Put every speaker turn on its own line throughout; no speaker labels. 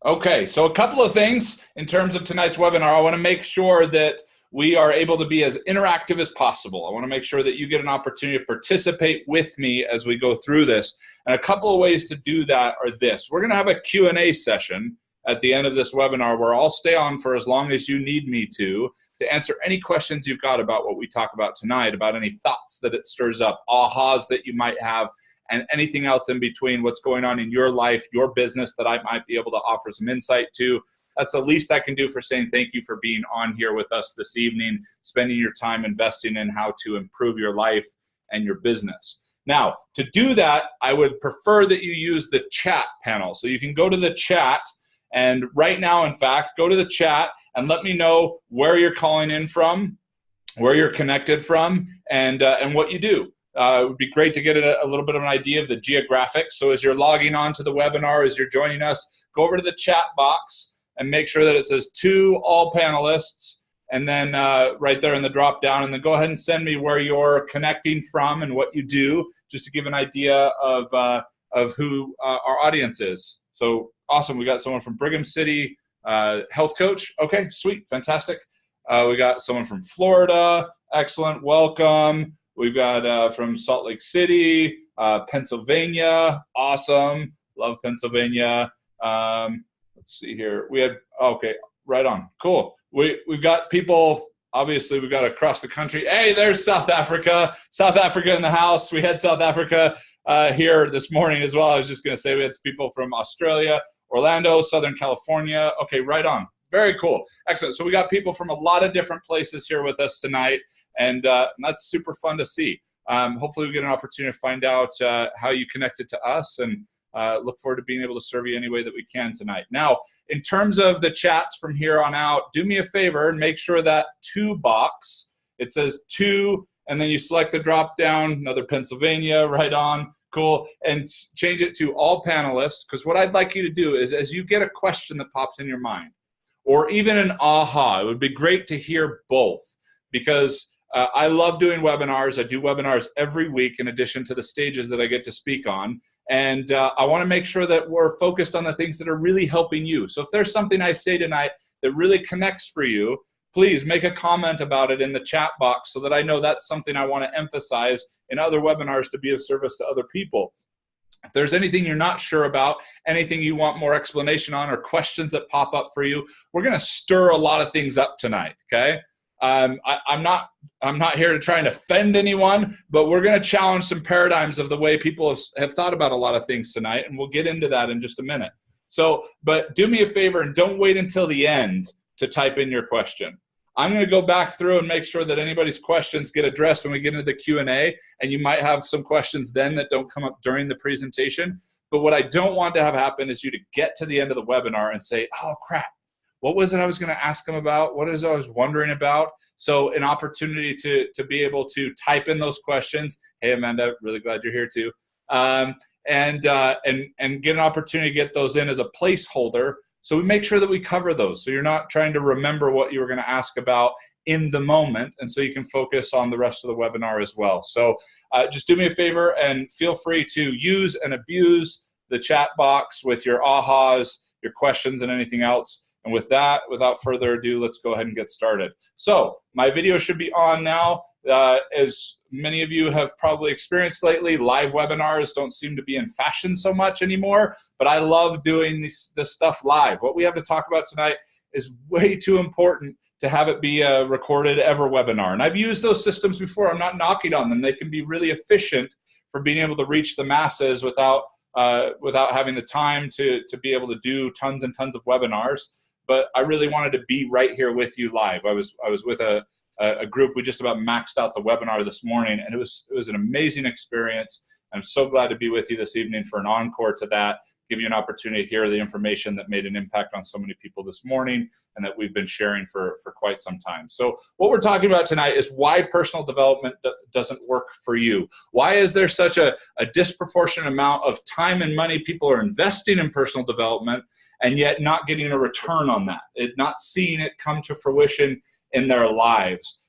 Okay, so a couple of things in terms of tonight's webinar. I want to make sure that we are able to be as interactive as possible. I want to make sure that you get an opportunity to participate with me as we go through this. And a couple of ways to do that are this. We're going to have a Q&A session at the end of this webinar where I'll stay on for as long as you need me to answer any questions you've got about what we talk about tonight, about any thoughts that it stirs up, ahas that you might have, and anything else in between, what's going on in your life, your business that I might be able to offer some insight to. That's the least I can do for saying thank you for being on here with us this evening, spending your time investing in how to improve your life and your business. Now, to do that, I would prefer that you use the chat panel. So you can go to the chat, and right now, in fact, go to the chat and let me know where you're calling in from, where you're connected from, and what you do. It would be great to get a little bit of an idea of the geographics. So as you're logging on to the webinar, as you're joining us, go over to the chat box and make sure that it says to all panelists, and then right there in the drop down, and then go ahead and send me where you're connecting from and what you do, just to give an idea of who our audience is. So awesome, we got someone from Brigham City, health coach. Okay, sweet, fantastic. We got someone from Florida, excellent, welcome. We've got from Salt Lake City, Pennsylvania, awesome, love Pennsylvania. Let's see here. We had, okay, right on, cool. We've got people, obviously we've got across the country. Hey, there's South Africa in the house. We had South Africa here this morning as well. I was just gonna say we had people from Australia, Orlando, Southern California. Okay, right on. Very cool. Excellent. So we got people from a lot of different places here with us tonight, and that's super fun to see. Hopefully we get an opportunity to find out how you connected to us, and look forward to being able to serve you any way that we can tonight. Now, in terms of the chats from here on out, do me a favor and make sure that to box, it says to, and then you select the drop down, another Pennsylvania, right on. Cool. And change it to all panelists, because what I'd like you to do is, as you get a question that pops in your mind, or even an aha, it would be great to hear both, because I love doing webinars. I do webinars every week in addition to the stages that I get to speak on. And I want to make sure that we're focused on the things that are really helping you. So if there's something I say tonight that really connects for you, please make a comment about it in the chat box so that I know that's something I want to emphasize in other webinars to be of service to other people. If there's anything you're not sure about, anything you want more explanation on, or questions that pop up for you, we're going to stir a lot of things up tonight, okay? I'm not here to try and offend anyone, but we're going to challenge some paradigms of the way people have thought about a lot of things tonight, and we'll get into that in just a minute. So, but do me a favor and don't wait until the end to type in your question. I'm going to go back through and make sure that anybody's questions get addressed when we get into the Q&A, and you might have some questions then that don't come up during the presentation. But what I don't want to have happen is you to get to the end of the webinar and say, oh, crap, what was it I was going to ask them about? What is it I was wondering about? So an opportunity to be able to type in those questions. Hey, Amanda, really glad you're here too. And get an opportunity to get those in as a placeholder. So we make sure that we cover those. So you're not trying to remember what you were going to ask about in the moment. And so you can focus on the rest of the webinar as well. So just do me a favor and feel free to use and abuse the chat box with your ahas, your questions, and anything else. And with that, without further ado, let's go ahead and get started. So my video should be on now. As many of you have probably experienced lately, live webinars don't seem to be in fashion so much anymore, but I love doing this stuff live. What we have to talk about tonight is way too important to have it be a recorded ever webinar. And I've used those systems before. I'm not knocking on them. They can be really efficient for being able to reach the masses without having the time to be able to do tons and tons of webinars. But I really wanted to be right here with you live. I was with a group. We just about maxed out the webinar this morning, and it was an amazing experience. I'm so glad to be with you this evening for an encore to that, give you an opportunity to hear the information that made an impact on so many people this morning and that we've been sharing for quite some time. So what we're talking about tonight is why personal development doesn't work for you. Why is there such a disproportionate amount of time and money people are investing in personal development and yet not getting a return on that, not seeing it come to fruition in their lives?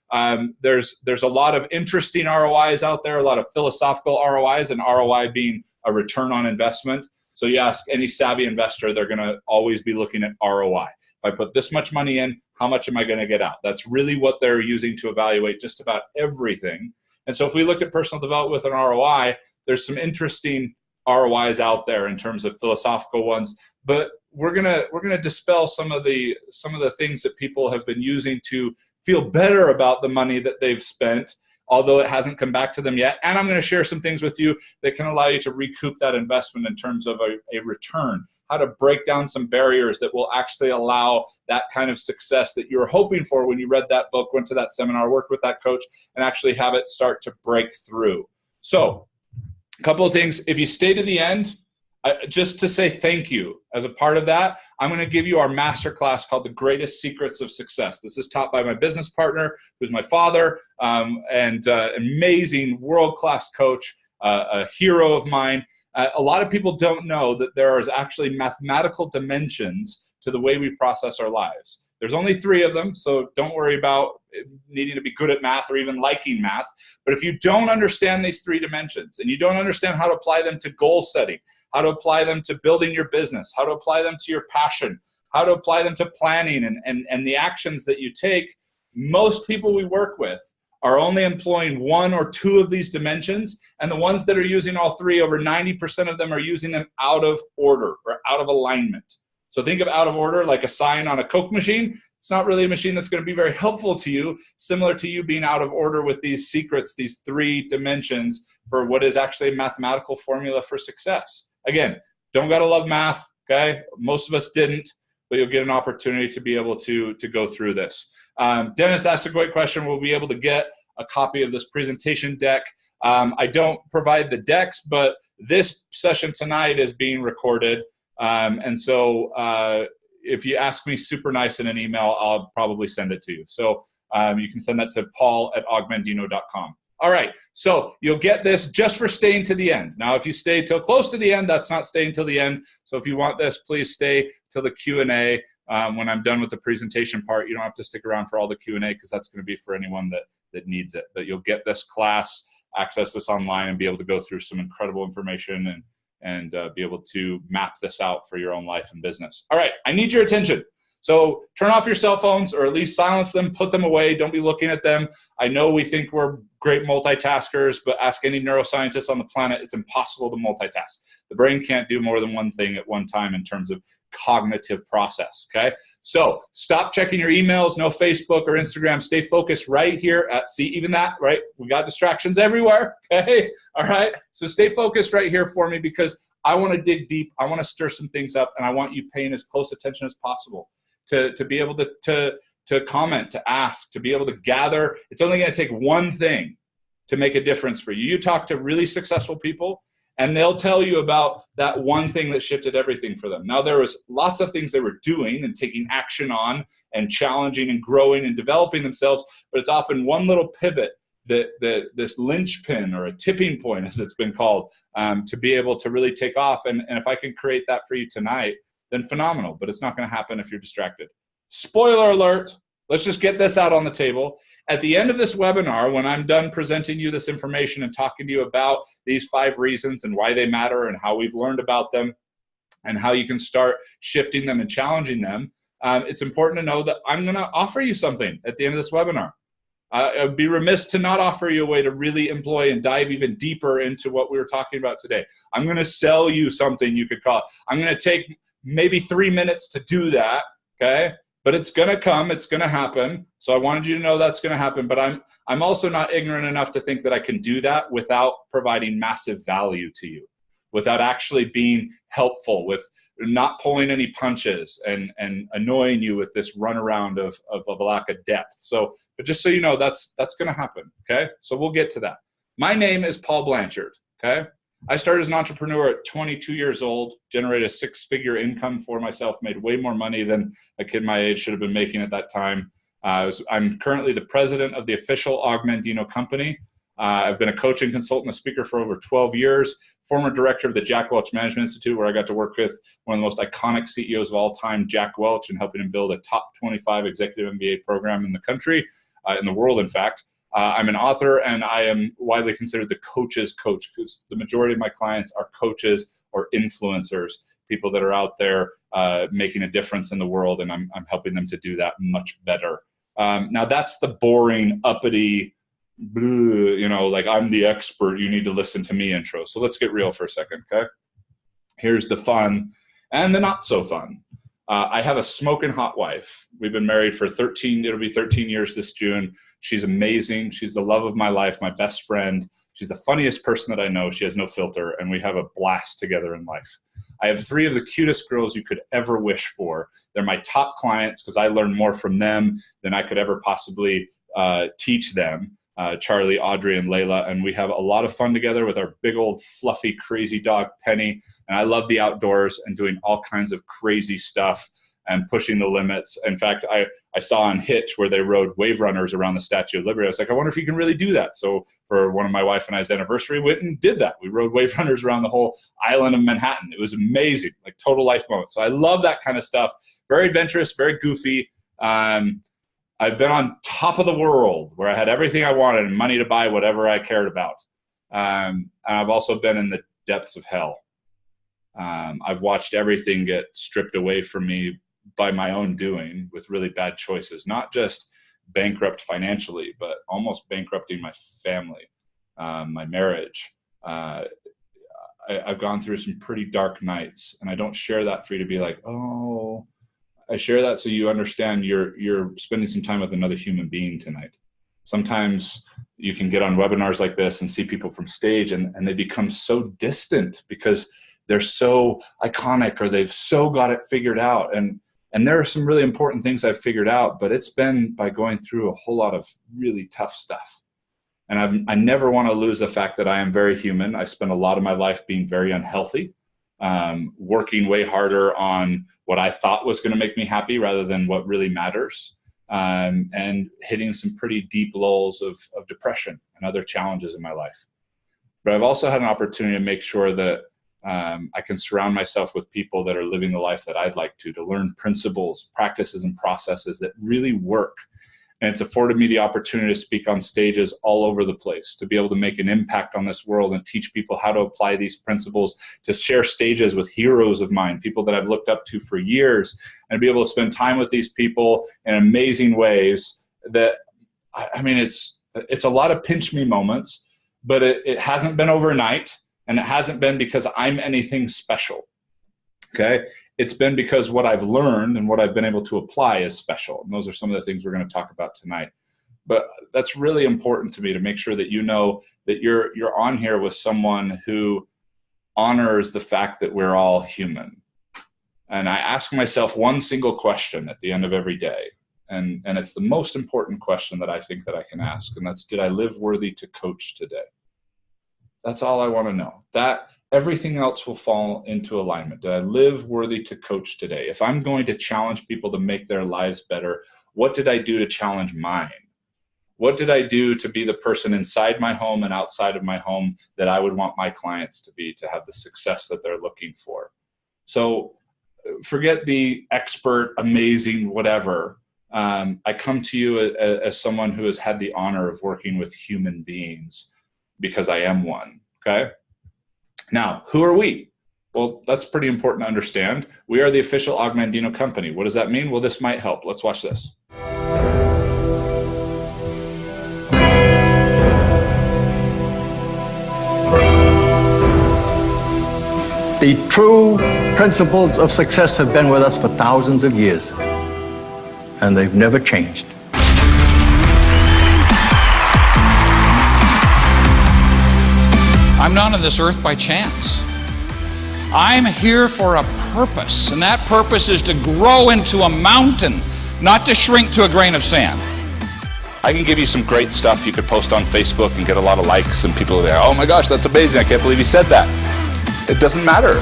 There's a lot of interesting ROIs out there, a lot of philosophical ROIs, and ROI being a return on investment. So you ask any savvy investor, they're going to always be looking at ROI. If I put this much money in, how much am I going to get out? That's really what they're using to evaluate just about everything. And so if we look at personal development with an ROI, there's some interesting ROIs out there in terms of philosophical ones, but we're gonna dispel some of the things that people have been using to feel better about the money that they've spent, although it hasn't come back to them yet. And I'm going to share some things with you that can allow you to recoup that investment in terms of a return, how to break down some barriers that will actually allow that kind of success that you were hoping for when you read that book, went to that seminar, worked with that coach, and actually have it start to break through. So a couple of things. If you stay to the end, just to say thank you. As a part of that, I'm going to give you our masterclass called The Greatest Secrets of Success. This is taught by my business partner, who's my father, and amazing world-class coach, a hero of mine. A lot of people don't know that there is actually mathematical dimensions to the way we process our lives. There's only 3 of them, so don't worry about needing to be good at math or even liking math. But if you don't understand these 3 dimensions and you don't understand how to apply them to goal setting, how to apply them to building your business, how to apply them to your passion, how to apply them to planning and the actions that you take, most people we work with are only employing 1 or 2 of these dimensions. And the ones that are using all 3, over 90% of them are using them out of order or out of alignment. So think of out of order like a sign on a Coke machine. It's not really a machine that's going to be very helpful to you, similar to you being out of order with these secrets, these 3 dimensions for what is actually a mathematical formula for success. Again, don't got to love math, okay? Most of us didn't, but you'll get an opportunity to be able to go through this. Dennis asked a great question. We'll be able to get a copy of this presentation deck. I don't provide the decks, but this session tonight is being recorded. And so if you ask me super nice in an email, I'll probably send it to you. So you can send that to paul@augmandino.com. All right, so you'll get this just for staying to the end. Now, if you stay till close to the end, that's not staying till the end. So if you want this, please stay till the Q&A. When I'm done with the presentation part, you don't have to stick around for all the Q&A because that's going to be for anyone that needs it. But you'll get this class, access this online, and be able to go through some incredible information and be able to map this out for your own life and business. All right, I need your attention. So turn off your cell phones, or at least silence them, put them away. Don't be looking at them. I know we think we're great multitaskers, but ask any neuroscientist on the planet, it's impossible to multitask. The brain can't do more than one thing at one time in terms of cognitive process, okay? So stop checking your emails, no Facebook or Instagram. Stay focused right here see, even that, right? We got distractions everywhere, okay? All right? So stay focused right here for me because I want to dig deep. I want to stir some things up, and I want you paying as close attention as possible. To be able to comment, to ask, to be able to gather. It's only going to take one thing to make a difference for you. You talk to really successful people, and they'll tell you about that one thing that shifted everything for them. Now, there was lots of things they were doing and taking action on and challenging and growing and developing themselves, but it's often one little pivot that this linchpin or a tipping point, as it's been called, to be able to really take off. And if I can create that for you tonight, then phenomenal, but it's not going to happen if you're distracted. Spoiler alert, let's just get this out on the table. At the end of this webinar, when I'm done presenting you this information and talking to you about these 5 reasons and why they matter and how we've learned about them and how you can start shifting them and challenging them, it's important to know that I'm going to offer you something at the end of this webinar. I'd be remiss to not offer you a way to really employ and dive even deeper into what we were talking about today. I'm going to sell you something, you could call it. I'm going to take maybe 3 minutes to do that, okay? But it's going to come, it's going to happen. So I wanted you to know that's going to happen, but I'm also not ignorant enough to think that I can do that without providing massive value to you, without actually being helpful, with not pulling any punches and annoying you with this runaround of a lack of depth. So, but just so you know, that's going to happen, okay? So we'll get to that. My name is Paul Blanchard, okay? I started as an entrepreneur at 22 years old, generated a 6-figure income for myself, made way more money than a kid my age should have been making at that time. I'm currently the president of the official Mandino company. I've been a coach and consultant, a speaker for over 12 years, former director of the Jack Welch Management Institute, where I got to work with one of the most iconic CEOs of all time, Jack Welch, and helping him build a top 25 executive MBA program in the country, in the world, in fact. I'm an author, and I am widely considered the coach's coach, because the majority of my clients are coaches or influencers, people that are out there making a difference in the world, and I'm helping them to do that much better. Now that's the boring, uppity, like I'm the expert, you need to listen to me intro. So let's get real for a second, okay? Here's the fun and the not so fun. I have a smoking hot wife. We've been married for it'll be 13 years this June. She's amazing. She's the love of my life, my best friend. She's the funniest person that I know. She has no filter, and we have a blast together in life. I have 3 of the cutest girls you could ever wish for. They're my top clients because I learn more from them than I could ever possibly teach them. Charlie, Audrey, and Layla, and we have a lot of fun together with our big old fluffy crazy dog Penny. And I love the outdoors and doing all kinds of crazy stuff and pushing the limits. In fact, I saw on Hitch where they rode wave runners around the Statue of Liberty. I was like, I wonder if you can really do that. So for one of my wife and I's anniversary, we went and did that. We rode wave runners around the whole island of Manhattan. It was amazing, like total life moment. So I love that kind of stuff. Very adventurous, very goofy. I've been on top of the world where I had everything I wanted and money to buy whatever I cared about. And I've also been in the depths of hell. I've watched everything get stripped away from me by my own doing with really bad choices, not just bankrupt financially, but almost bankrupting my family, my marriage. I've gone through some pretty dark nights, and I don't share that for you to be like, oh, I share that so you understand you're spending some time with another human being tonight. Sometimes you can get on webinars like this and see people from stage and they become so distant because they're so iconic or they've so got it figured out. And there are some really important things I've figured out, but it's been by going through a whole lot of really tough stuff. And I never want to lose the fact that I am very human. I spent a lot of my life being very unhealthy. Working way harder on what I thought was going to make me happy rather than what really matters, and hitting some pretty deep lulls of depression and other challenges in my life. But I've also had an opportunity to make sure that I can surround myself with people that are living the life that I'd like to learn principles, practices, and processes that really work. And it's afforded me the opportunity to speak on stages all over the place, to be able to make an impact on this world and teach people how to apply these principles, to share stages with heroes of mine, people that I've looked up to for years, and be able to spend time with these people in amazing ways that, I mean, it's a lot of pinch me moments, but it hasn't been overnight, and it hasn't been because I'm anything special. Okay, it's been because what I've learned and what I've been able to apply is special. And those are some of the things we're going to talk about tonight. But that's really important to me, to make sure that you know that you're on here with someone who honors the fact that we're all human. And I ask myself one single question at the end of every day. And it's the most important question that I think that I can ask. And that's, did I live worthy to coach today? That's all I want to know. That everything else will fall into alignment. Did I live worthy to coach today? If I'm going to challenge people to make their lives better, what did I do to challenge mine? What did I do to be the person inside my home and outside of my home that I would want my clients to be, to have the success that they're looking for? So forget the expert, amazing, whatever. I come to you as someone who has had the honor of working with human beings because I am one, okay? Now, who are we? Well, that's pretty important to understand. We are the official Mandino company. What does that mean? Well, this might help. Let's watch this.
The true principles of success have been with us for thousands of years, and they've never changed.
I'm not on this earth by chance. I'm here for a purpose, and that purpose is to grow into a mountain, not to shrink to a grain of sand.
I can give you some great stuff you could post on Facebook and get a lot of likes, and people are like, oh my gosh, that's amazing, I can't believe you said that. It doesn't matter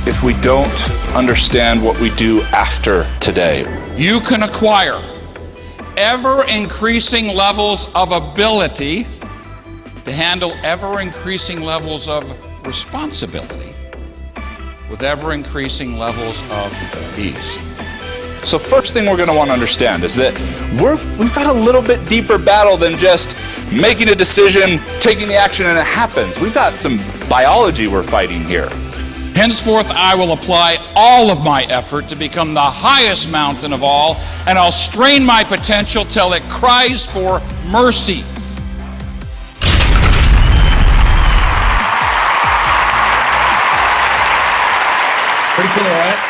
if we don't understand what we do after today.
You can acquire ever-increasing levels of ability to handle ever-increasing levels of responsibility with ever-increasing levels of ease.
So first thing we're going to want to understand is that we've got a little bit deeper battle than just making a decision, taking the action, and it happens. We've got some biology we're fighting here.
Henceforth, I will apply all of my effort to become the highest mountain of all, and I'll strain my potential till it cries for mercy.
Pretty cool, right?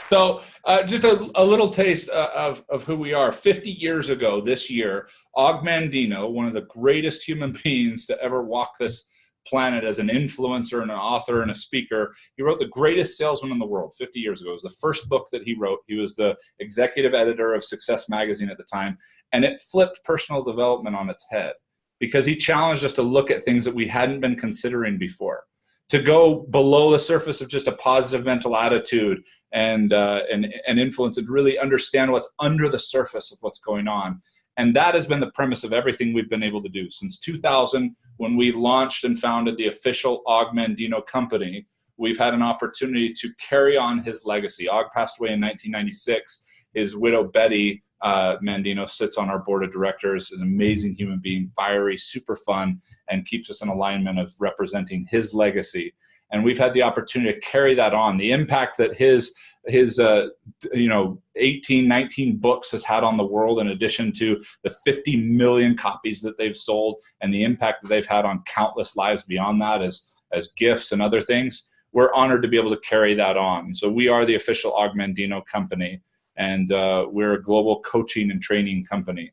So just a little taste of who we are. 50 years ago this year, Mandino, one of the greatest human beings to ever walk this planet as an influencer and an author and a speaker, he wrote The Greatest Salesman in the World 50 years ago. It was the first book that he wrote. He was the executive editor of Success Magazine at the time, and it flipped personal development on its head because he challenged us to look at things that we hadn't been considering before, to go below the surface of just a positive mental attitude and influence, and really understand what's under the surface of what's going on. And that has been the premise of everything we've been able to do. Since 2000, when we launched and founded the official Mandino company, we've had an opportunity to carry on his legacy. Passed away in 1996. His widow, Betty Mandino, sits on our board of directors, an amazing human being, fiery, super fun, and keeps us in alignment of representing his legacy. And we've had the opportunity to carry that on. The impact that his 18, 19 books has had on the world, in addition to the 50 million copies that they've sold, and the impact that they've had on countless lives beyond that as gifts and other things, we're honored to be able to carry that on. So we are the official Mandino company, and we're a global coaching and training company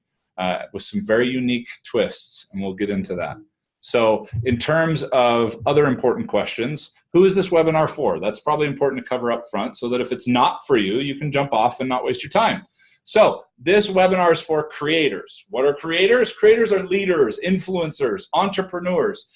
with some very unique twists, and we'll get into that. So in terms of other important questions, who is this webinar for? That's probably important to cover up front so that if it's not for you, you can jump off and not waste your time. So this webinar is for creators. What are creators? Creators are leaders, influencers, entrepreneurs.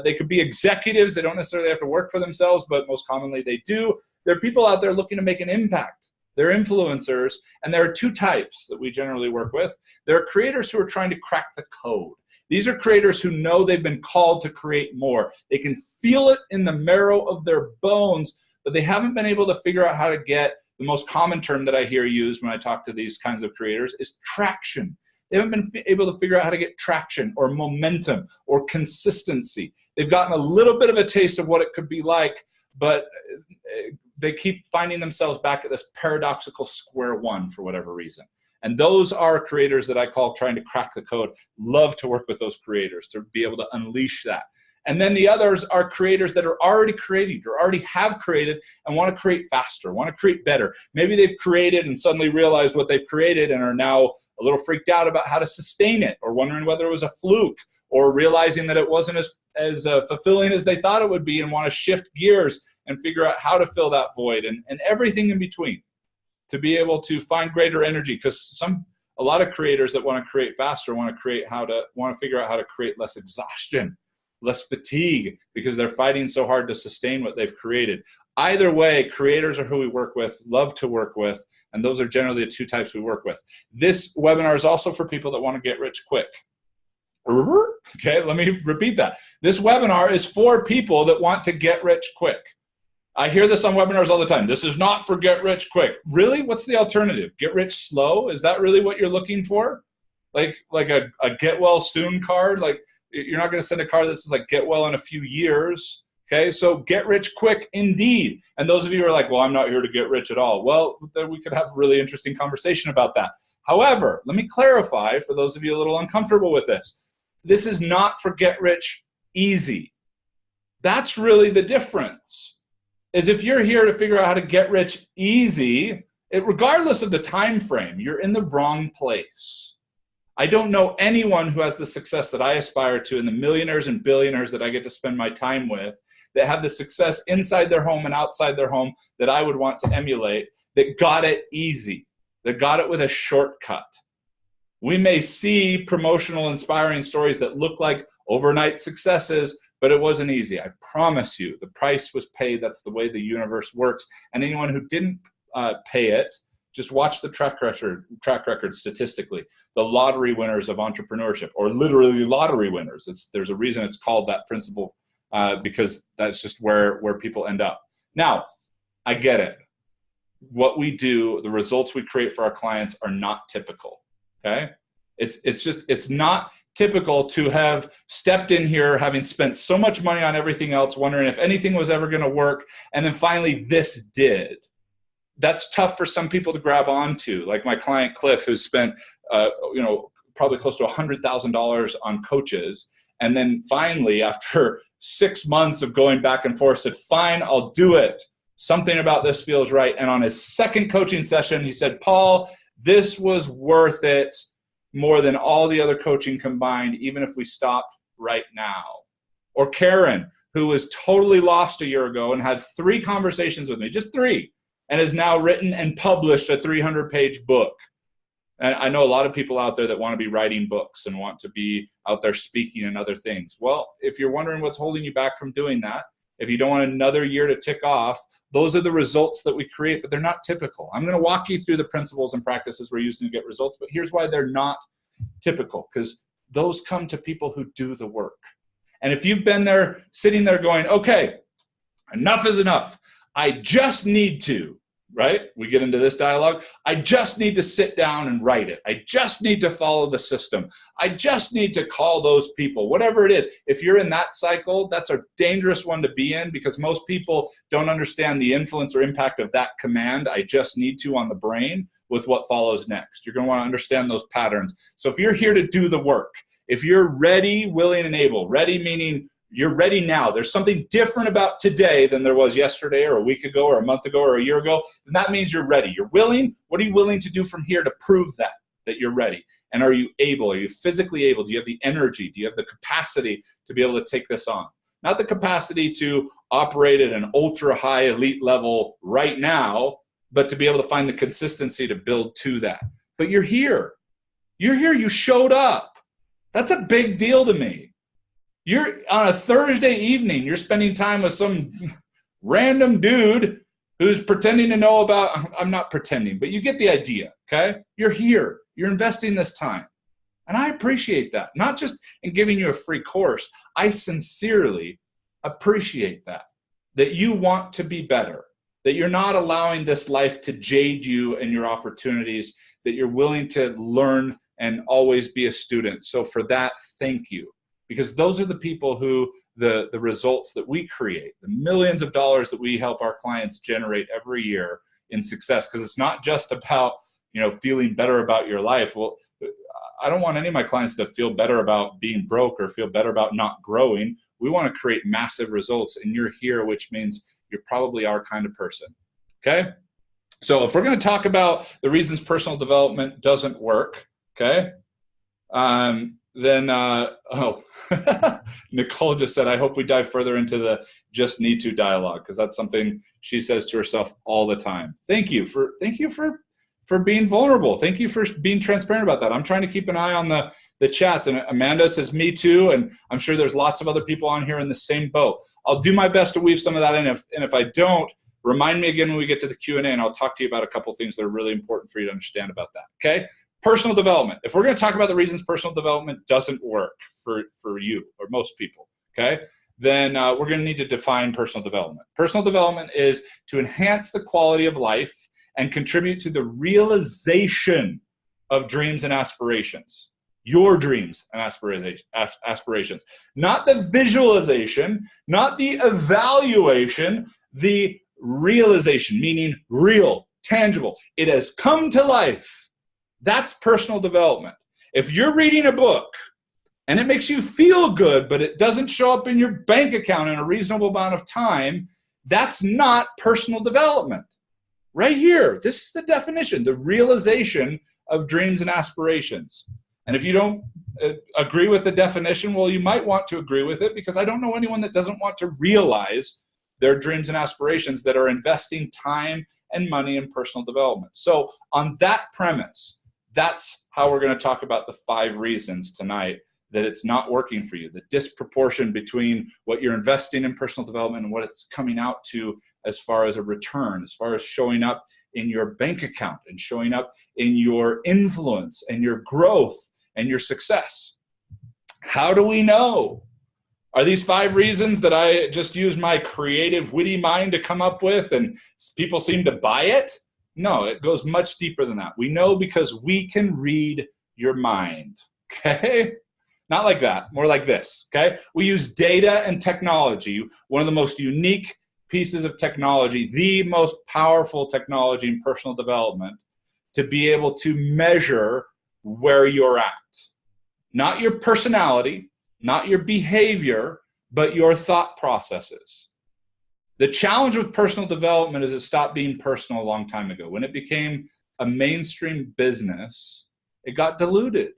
They could be executives. They don't necessarily have to work for themselves, but most commonly they do. There are people out there looking to make an impact. They're influencers, and there are two types that we generally work with. There are creators who are trying to crack the code. These are creators who know they've been called to create more. They can feel it in the marrow of their bones, but they haven't been able to figure out how to get, the most common term that I hear used when I talk to these kinds of creators is traction. They haven't been able to figure out how to get traction or momentum or consistency. They've gotten a little bit of a taste of what it could be like, but they keep finding themselves back at this paradoxical square one for whatever reason. And those are creators that I call trying to crack the code. Love to work with those creators to be able to unleash that. And then the others are creators that are already creating or already have created and want to create faster, want to create better. Maybe they've created and suddenly realized what they've created and are now a little freaked out about how to sustain it, or wondering whether it was a fluke, or realizing that it wasn't as fulfilling as they thought it would be, and want to shift gears and figure out how to fill that void, and everything in between to be able to find greater energy. Because a lot of creators that want to create faster want to figure out how to create less exhaustion, less fatigue, because they're fighting so hard to sustain what they've created. Either way, creators are who we work with, love to work with, and those are generally the two types we work with. This webinar is also for people that want to get rich quick. Okay, let me repeat that. This webinar is for people that want to get rich quick. I hear this on webinars all the time. This is not for get rich quick. Really? What's the alternative? Get rich slow? Is that really what you're looking for? Like a get well soon card? Like, you're not going to send a card that says like get well in a few years. Okay, so get rich quick indeed. And those of you who are like, well, I'm not here to get rich at all. Well, then we could have a really interesting conversation about that. However, let me clarify for those of you a little uncomfortable with this. This is not for get rich easy. That's really the difference. Is if you're here to figure out how to get rich easy, regardless of the time frame, you're in the wrong place. I don't know anyone who has the success that I aspire to, and the millionaires and billionaires that I get to spend my time with, that have the success inside their home and outside their home that I would want to emulate, that got it easy, that got it with a shortcut. We may see promotional, inspiring stories that look like overnight successes, but it wasn't easy. I promise you, the price was paid. That's the way the universe works. And anyone who didn't pay it, just watch the track record statistically. The lottery winners of entrepreneurship, or literally lottery winners. There's a reason it's called that principle, because that's just where people end up. Now, I get it. what we do, the results we create for our clients are not typical. Okay. It's not typical to have stepped in here, having spent so much money on everything else, wondering if anything was ever going to work. And then finally this did. That's tough for some people to grab onto. Like my client, Cliff, who's spent, probably close to $100,000 on coaches. And then finally, after 6 months of going back and forth, said, fine, I'll do it. Something about this feels right. And on his second coaching session, he said, Paul, this was worth it more than all the other coaching combined, even if we stopped right now. Or Karen, who was totally lost a year ago and had 3 conversations with me, just 3, and has now written and published a 300-page book. And I know a lot of people out there that want to be writing books and want to be out there speaking and other things. Well, if you're wondering what's holding you back from doing that, if you don't want another year to tick off, those are the results that we create, but they're not typical. I'm going to walk you through the principles and practices we're using to get results, but here's why they're not typical, because those come to people who do the work. And if you've been there, sitting there going, okay, enough is enough. I just need to, right? We get into this dialogue. I just need to sit down and write it. I just need to follow the system. I just need to call those people, whatever it is. If you're in that cycle, that's a dangerous one to be in, because most people don't understand the influence or impact of that command, I just need to, on the brain with what follows next. You're going to want to understand those patterns. So if you're here to do the work, if you're ready, willing, and able, ready meaning you're ready now. There's something different about today than there was yesterday or a week ago or a month ago or a year ago. And that means you're ready. You're willing. What are you willing to do from here to prove that you're ready? And are you able? Are you physically able? Do you have the energy? Do you have the capacity to be able to take this on? Not the capacity to operate at an ultra high elite level right now, but to be able to find the consistency to build to that. But you're here. You're here. You showed up. That's a big deal to me. You're on a Thursday evening, you're spending time with some random dude who's pretending to know about, I'm not pretending, but you get the idea, okay? You're here. You're investing this time. And I appreciate that. Not just in giving you a free course. I sincerely appreciate that you want to be better, that you're not allowing this life to jade you and your opportunities, that you're willing to learn and always be a student. So for that, thank you. Because those are the people who, the results that we create, the millions of dollars that we help our clients generate every year in success. Because it's not just about, feeling better about your life. Well, I don't want any of my clients to feel better about being broke or feel better about not growing. We want to create massive results, and you're here, which means you're probably our kind of person. Okay? So if we're going to talk about the reasons personal development doesn't work, okay? Then, Nicole just said, I hope we dive further into the just need to dialogue, because that's something she says to herself all the time. Thank you for being vulnerable. Thank you for being transparent about that. I'm trying to keep an eye on the chats, and Amanda says me too, and I'm sure there's lots of other people on here in the same boat. I'll do my best to weave some of that in, and if I don't, remind me again when we get to the Q&A, and I'll talk to you about a couple things that are really important for you to understand about that, okay? Personal development. If we're going to talk about the reasons personal development doesn't work for you or most people, okay, then we're going to need to define personal development. Personal development is to enhance the quality of life and contribute to the realization of dreams and aspirations. Your dreams and aspirations. Not the visualization, not the evaluation, the realization, meaning real, tangible. It has come to life. That's personal development. If you're reading a book and it makes you feel good, but it doesn't show up in your bank account in a reasonable amount of time, that's not personal development. Right here, this is the definition, the realization of dreams and aspirations. And if you don't agree with the definition, well, you might want to agree with it, because I don't know anyone that doesn't want to realize their dreams and aspirations that are investing time and money in personal development. So on that premise, that's how we're going to talk about the 5 reasons tonight that it's not working for you, the disproportion between what you're investing in personal development and what it's coming out to as far as a return, as far as showing up in your bank account and showing up in your influence and your growth and your success. How do we know? Are these 5 reasons that I just used my creative, witty mind to come up with and people seem to buy it? No, it goes much deeper than that. We know because we can read your mind, okay? Not like that, more like this, okay? We use data and technology, one of the most unique pieces of technology, the most powerful technology in personal development, to be able to measure where you're at. Not your personality, not your behavior, but your thought processes. The challenge with personal development is it stopped being personal a long time ago. When it became a mainstream business, it got diluted.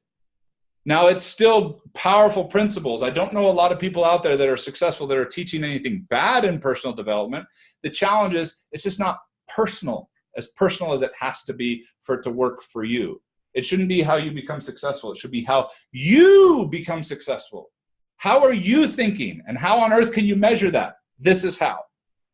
Now, it's still powerful principles. I don't know a lot of people out there that are successful that are teaching anything bad in personal development. The challenge is it's just not personal as it has to be for it to work for you. It shouldn't be how you become successful. It should be how you become successful. How are you thinking? And how on earth can you measure that? This is how.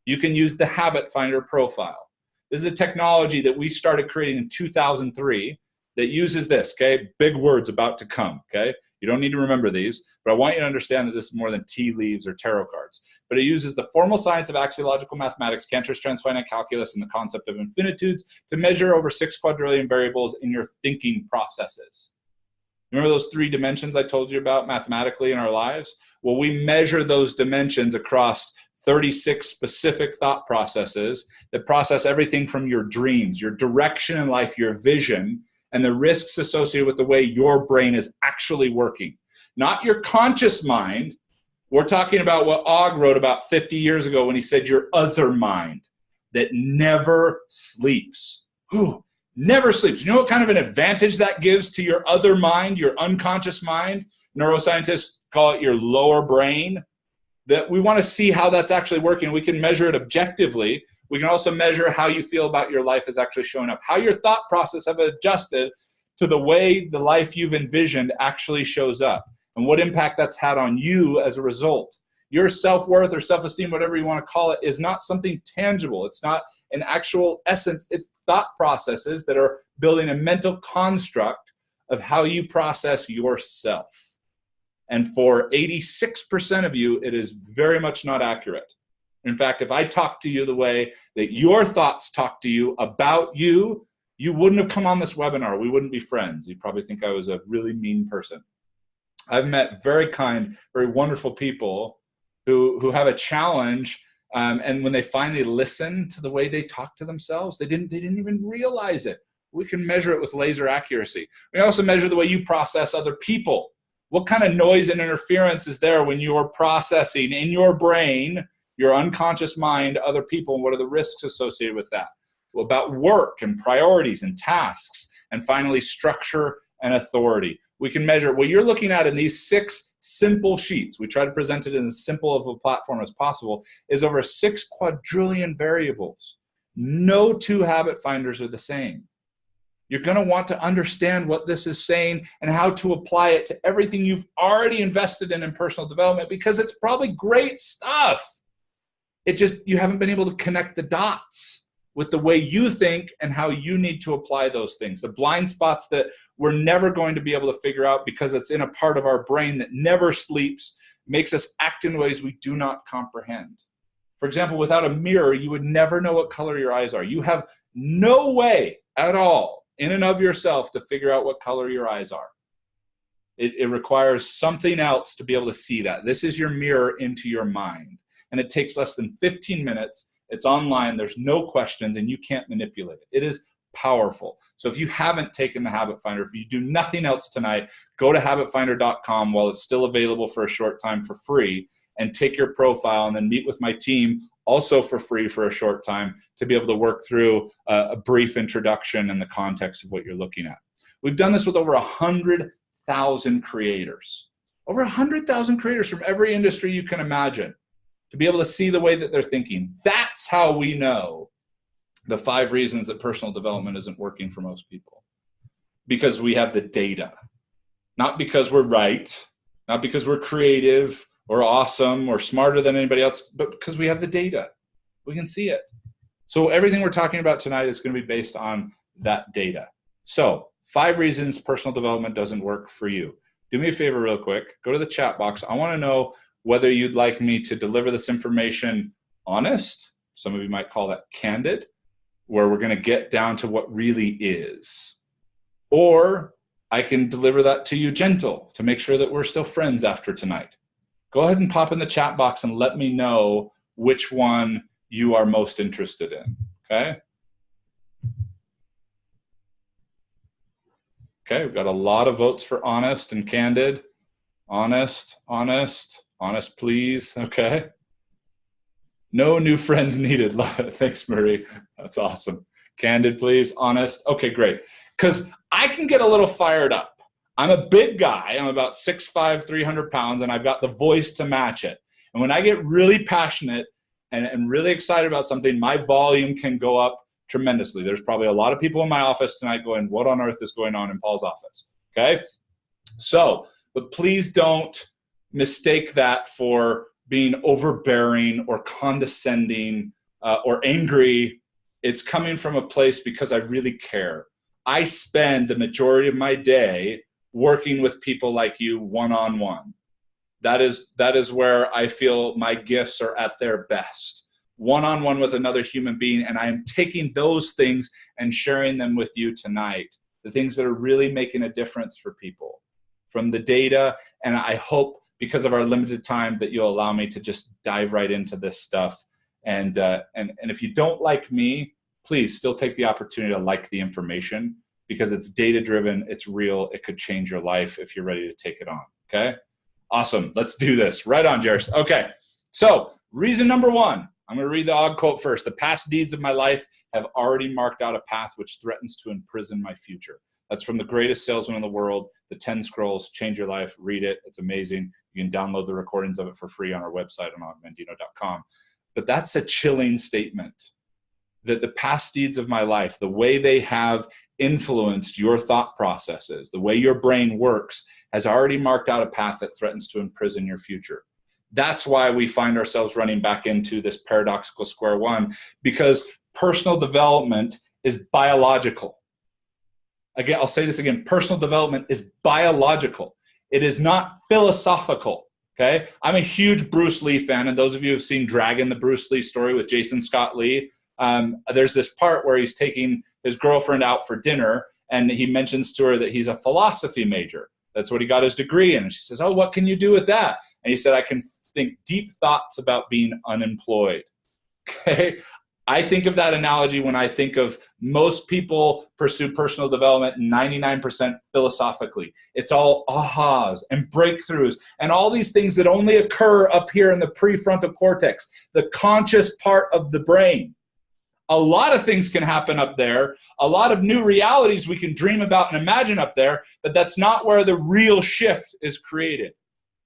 You can use the Habit Finder profile. This is a technology that we started creating in 2003 that uses this, okay? Big words about to come, okay? You don't need to remember these, but I want you to understand that this is more than tea leaves or tarot cards. But it uses the formal science of axiological mathematics, Cantor's transfinite calculus, and the concept of infinitudes to measure over 6 quadrillion variables in your thinking processes. Remember those 3 dimensions I told you about mathematically in our lives? Well, we measure those dimensions across 36 specific thought processes that process everything from your dreams, your direction in life, your vision, and the risks associated with the way your brain is actually working. Not your conscious mind. We're talking about what Og wrote about 50 years ago when he said your other mind that never sleeps. Whew, never sleeps. You know what kind of an advantage that gives to your other mind, your unconscious mind? Neuroscientists call it your lower brain. That we want to see how that's actually working. We can measure it objectively. We can also measure how you feel about your life is actually showing up, how your thought process have adjusted to the way the life you've envisioned actually shows up, and what impact that's had on you as a result. Your self-worth or self-esteem, whatever you want to call it, is not something tangible. It's not an actual essence. It's thought processes that are building a mental construct of how you process yourself. And for 86% of you, it is very much not accurate. In fact, if I talk to you the way that your thoughts talk to you about you, you wouldn't have come on this webinar. We wouldn't be friends. You'd probably think I was a really mean person. I've met very kind, very wonderful people who have a challenge, and when they finally listen to the way they talk to themselves, they didn't even realize it. We can measure it with laser accuracy. We also measure the way you process other people. What kind of noise and interference is there when you're processing in your brain, your unconscious mind, other people, and what are the risks associated with that? Well, about work and priorities and tasks, and finally structure and authority. We can measure what you're looking at in these 6 simple sheets. We try to present it as simple of a platform as possible, is over 6 quadrillion variables. No 2 habit finders are the same. You're going to want to understand what this is saying and how to apply it to everything you've already invested in personal development, because it's probably great stuff. It just, you haven't been able to connect the dots with the way you think and how you need to apply those things. The blind spots that we're never going to be able to figure out because it's in a part of our brain that never sleeps, makes us act in ways we do not comprehend. For example, without a mirror, you would never know what color your eyes are. You have no way at all in and of yourself to figure out what color your eyes are. It requires something else to be able to see that. This is your mirror into your mind. And it takes less than 15 minutes. It's online. There's no questions, and you can't manipulate it. It is powerful. So if you haven't taken the Habit Finder, if you do nothing else tonight, go to habitfinder.com while it's still available for a short time for free, and take your profile and then meet with my team also for free for a short time to be able to work through a brief introduction and the context of what you're looking at. We've done this with over 100,000 creators. Over 100,000 creators from every industry you can imagine, to be able to see the way that they're thinking. That's how we know the 5 reasons that personal development isn't working for most people. Because we have the data. Not because we're right, not because we're creative or awesome or smarter than anybody else, but because we have the data. We can see it. So everything we're talking about tonight is going to be based on that data. So 5 reasons personal development doesn't work for you. Do me a favor real quick. Go to the chat box. I want to know whether you'd like me to deliver this information honest. Some of you might call that candid. where we're going to get down to what really is. Or I can deliver that to you gentle to make sure that we're still friends after tonight. Go ahead and pop in the chat box and let me know which one you are most interested in, okay? Okay, we've got a lot of votes for honest and candid. Honest, honest, honest, please, okay? No new friends needed. Thanks, Marie. That's awesome. Candid, please. Honest. Okay, great. Because I can get a little fired up. I'm a big guy. I'm about 6'5", 300 pounds, and I've got the voice to match it. And when I get really passionate and really excited about something, my volume can go up tremendously. There's probably a lot of people in my office tonight going, what on earth is going on in Paul's office? Okay? So, but please don't mistake that for being overbearing or condescending or angry. It's coming from a place because I really care. I spend the majority of my day working with people like you one-on-one. That is where I feel my gifts are at their best. One-on-one with another human being, and I am taking those things and sharing them with you tonight. The things that are really making a difference for people from the data, and I hope because of our limited time that you'll allow me to just dive right into this stuff. And if you don't like me, please still take the opportunity to like the information because it's data-driven, it's real, it could change your life if you're ready to take it on, okay? Awesome, let's do this. Right on, Jairus. Okay, so reason number one, I'm gonna read the odd quote first. The past deeds of my life have already marked out a path which threatens to imprison my future. That's from the greatest salesman in the world, the 10 Scrolls, Change Your Life, read it, it's amazing. You can download the recordings of it for free on our website on mandino.com. But that's a chilling statement, that the past deeds of my life, the way they have influenced your thought processes, the way your brain works, has already marked out a path that threatens to imprison your future. That's why we find ourselves running back into this paradoxical square one, because personal development is biological. Again, I'll say this again, personal development is biological. It is not philosophical, okay? I'm a huge Bruce Lee fan, and those of you who have seen Dragon, the Bruce Lee story with Jason Scott Lee, there's this part where he's taking his girlfriend out for dinner, and he mentions to her that he's a philosophy major. That's what he got his degree in. And she says, oh, what can you do with that? And he said, I can think deep thoughts about being unemployed, okay? I think of that analogy when I think of most people pursue personal development 99% philosophically. It's all ahas and breakthroughs and all these things that only occur up here in the prefrontal cortex, the conscious part of the brain. A lot of things can happen up there, a lot of new realities we can dream about and imagine up there, but that's not where the real shift is created.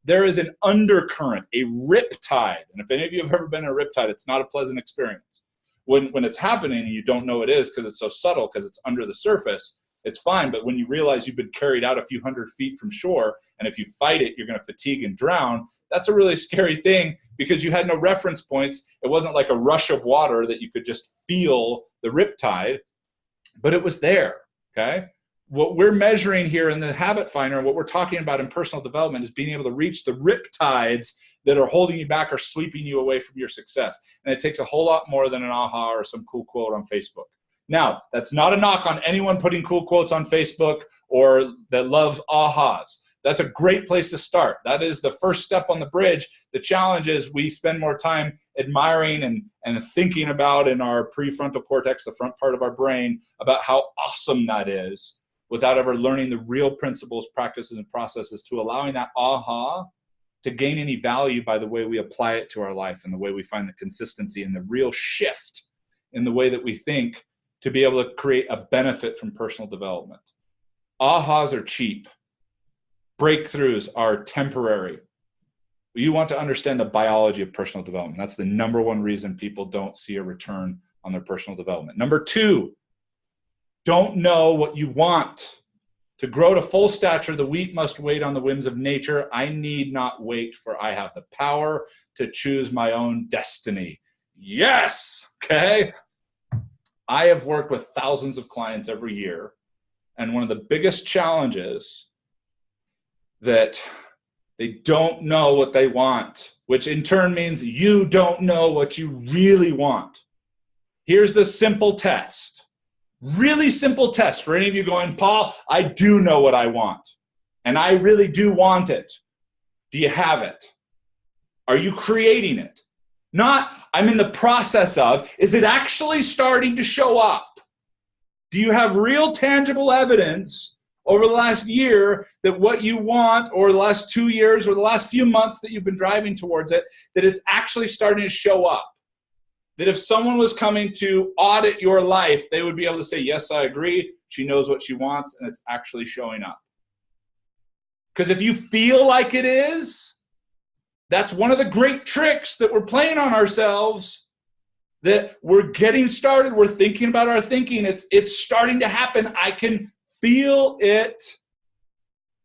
There is an undercurrent, a riptide. And if any of you have ever been in a riptide, it's not a pleasant experience. When it's happening and you don't know it is because it's so subtle, because it's under the surface, it's fine. But when you realize you've been carried out a few hundred feet from shore, and if you fight it, you're going to fatigue and drown, that's a really scary thing because you had no reference points. It wasn't like a rush of water that you could just feel the riptide, but it was there, okay? What we're measuring here in the habit finder, what we're talking about in personal development is being able to reach the riptides that are holding you back or sweeping you away from your success. And it takes a whole lot more than an aha or some cool quote on Facebook. Now, that's not a knock on anyone putting cool quotes on Facebook or that loves ahas. That's a great place to start. That is the first step on the bridge. The challenge is we spend more time admiring and thinking about in our prefrontal cortex, the front part of our brain, about how awesome that is, without ever learning the real principles, practices, and processes to allowing that aha to gain any value by the way we apply it to our life and the way we find the consistency and the real shift in the way that we think to be able to create a benefit from personal development. Ahas are cheap. Breakthroughs are temporary. You want to understand the biology of personal development. That's the number one reason people don't see a return on their personal development. Number two, don't know what you want. To grow to full stature, the wheat must wait on the whims of nature. I need not wait, for I have the power to choose my own destiny. Yes, okay? I have worked with thousands of clients every year, and one of the biggest challenges that they don't know what they want, which in turn means you don't know what you really want. Here's the simple test. Really simple test for any of you going, Paul, I do know what I want. And I really do want it. Do you have it? Are you creating it? Not, I'm in the process of, is it actually starting to show up? Do you have real tangible evidence over the last year that what you want, or the last 2 years, or the last few months that you've been driving towards it, that it's actually starting to show up? That if someone was coming to audit your life, they would be able to say, yes, I agree. She knows what she wants, and it's actually showing up. Because if you feel like it is, that's one of the great tricks that we're playing on ourselves, that we're getting started. We're thinking about our thinking. It's starting to happen. I can feel it.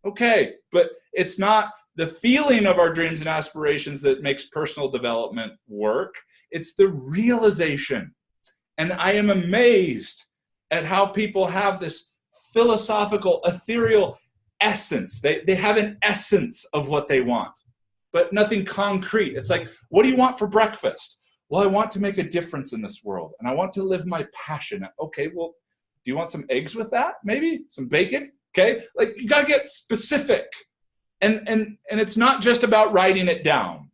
Okay, but it's not the feeling of our dreams and aspirations that makes personal development work. It's the realization. And I am amazed at how people have this philosophical, ethereal essence. They have an essence of what they want, but nothing concrete. It's like, what do you want for breakfast? Well, I want to make a difference in this world, and I want to live my passion. Okay, well, do you want some eggs with that? Maybe some bacon? Okay, like you got to get specific. And it's not just about writing it down.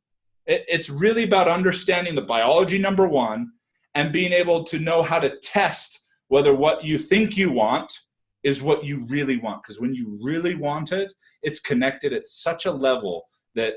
It's really about understanding the biology, number one, and being able to know how to test whether what you think you want is what you really want. Because when you really want it, it's connected at such a level that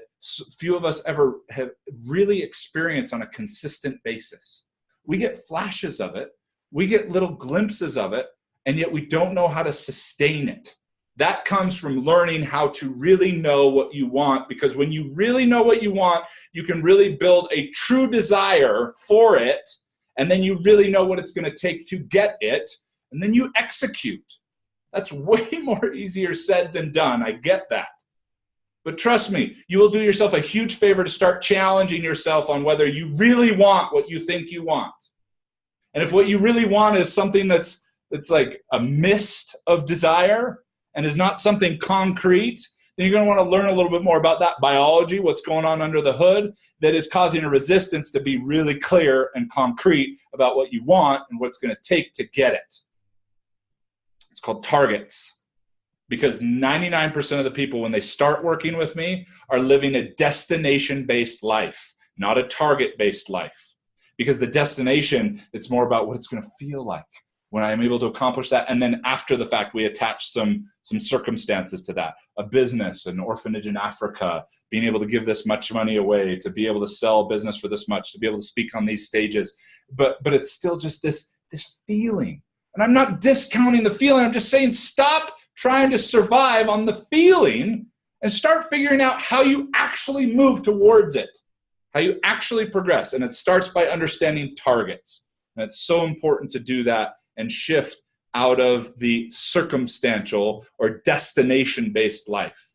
few of us ever have really experienced on a consistent basis. We get flashes of it, we get little glimpses of it, and yet we don't know how to sustain it. That comes from learning how to really know what you want, because when you really know what you want, you can really build a true desire for it, and then you really know what it's going to take to get it, and then you execute. That's way more easier said than done. I get that. But trust me, you will do yourself a huge favor to start challenging yourself on whether you really want what you think you want. And if what you really want is something that's like a mist of desire and is not something concrete, then you're going to want to learn a little bit more about that biology, what's going on under the hood that is causing a resistance to be really clear and concrete about what you want and what it's going to take to get it. It's called targets. Because 99% of the people, when they start working with me, are living a destination-based life, not a target-based life. Because the destination, it's more about what it's going to feel like when I am able to accomplish that. And then after the fact, we attach some circumstances to that. A business, an orphanage in Africa, being able to give this much money away, to be able to sell a business for this much, to be able to speak on these stages. But it's still just this feeling. And I'm not discounting the feeling. I'm just saying stop trying to survive on the feeling and start figuring out how you actually move towards it, how you actually progress. And it starts by understanding targets. And it's so important to do that and shift out of the circumstantial or destination-based life.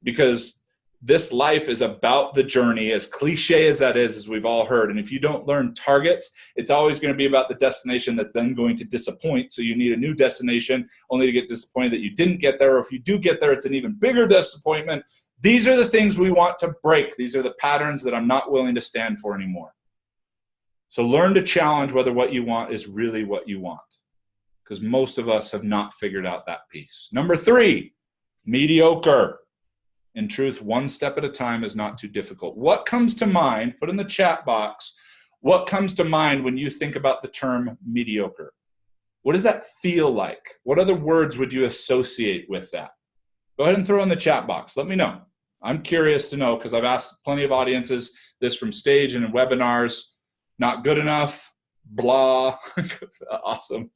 Because this life is about the journey, as cliche as that is, as we've all heard. And if you don't learn targets, it's always going to be about the destination that's then going to disappoint. So you need a new destination only to get disappointed that you didn't get there. Or if you do get there, it's an even bigger disappointment. These are the things we want to break. These are the patterns that I'm not willing to stand for anymore. So learn to challenge whether what you want is really what you want. Because most of us have not figured out that piece. Number 3, mediocre. In truth, one step at a time is not too difficult. What comes to mind, put in the chat box, what comes to mind when you think about the term mediocre? What does that feel like? What other words would you associate with that? Go ahead and throw in the chat box. Let me know. I'm curious to know, because I've asked plenty of audiences this from stage and in webinars. Not good enough, blah. Awesome.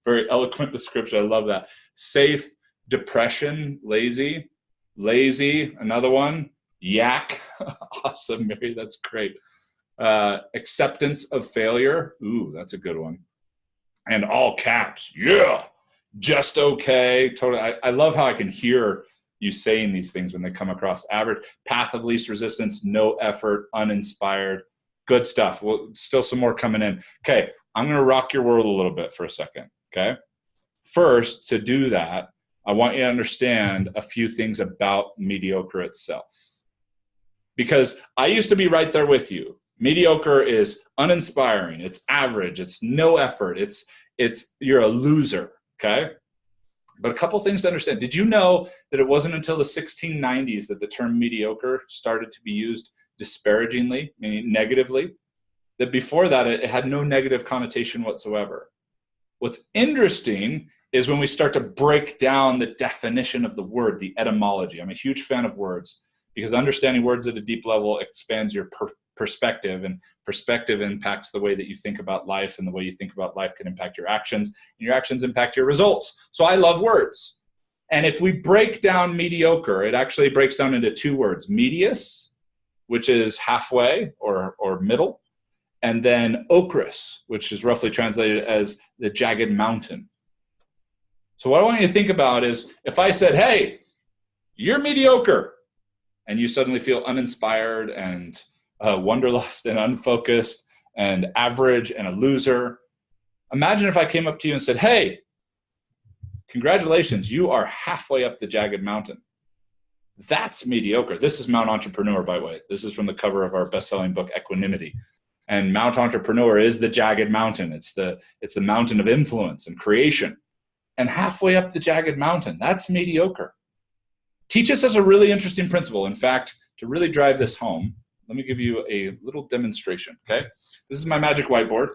Very eloquent description. I love that. Safe, depression, lazy, another one, yak. Awesome, Mary, that's great. Acceptance of failure. Ooh, that's a good one. And all caps, yeah, just okay. Totally. I love how I can hear you saying these things when they come across. Average, path of least resistance, no effort, uninspired. Good stuff. Well, still some more coming in. Okay, I'm going to rock your world a little bit for a second, okay? First, to do that, I want you to understand a few things about mediocre itself. Because I used to be right there with you. Mediocre is uninspiring. It's average. It's no effort. You're a loser, okay? But a couple things to understand. Did you know that it wasn't until the 1690s that the term mediocre started to be used disparagingly, meaning negatively? That before that, it had no negative connotation whatsoever. What's interesting is when we start to break down the definition of the word, the etymology. I'm a huge fan of words because understanding words at a deep level expands your perspective, and perspective impacts the way that you think about life, and the way you think about life can impact your actions, and your actions impact your results. So I love words. And if we break down mediocre, it actually breaks down into two words: medius, which is halfway or middle, and then ochrus, which is roughly translated as the jagged mountain. So what I want you to think about is, if I said, hey, you're mediocre, and you suddenly feel uninspired and wanderlust and unfocused and average and a loser, imagine if I came up to you and said, hey, congratulations, you are halfway up the jagged mountain. That's mediocre. This is Mount Entrepreneur, by the way. This is from the cover of our best-selling book, Equanimity. And Mount Entrepreneur is the jagged mountain. It's the mountain of influence and creation. And halfway up the jagged mountain, that's mediocre. Teaches us a really interesting principle. In fact, to really drive this home, let me give you a little demonstration, okay? This is my magic whiteboard.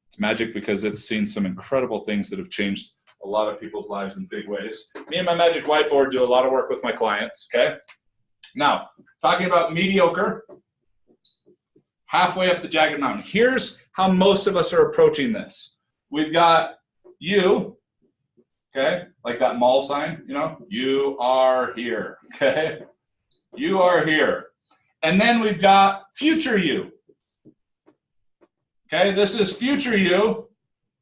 It's magic because it's seen some incredible things that have changed a lot of people's lives in big ways. Me and my magic whiteboard do a lot of work with my clients, okay? Now, talking about mediocre, halfway up the jagged mountain. Here's how most of us are approaching this. We've got you, okay? Like that mall sign, you know? You are here, okay? You are here. And then we've got future you. Okay, this is future you,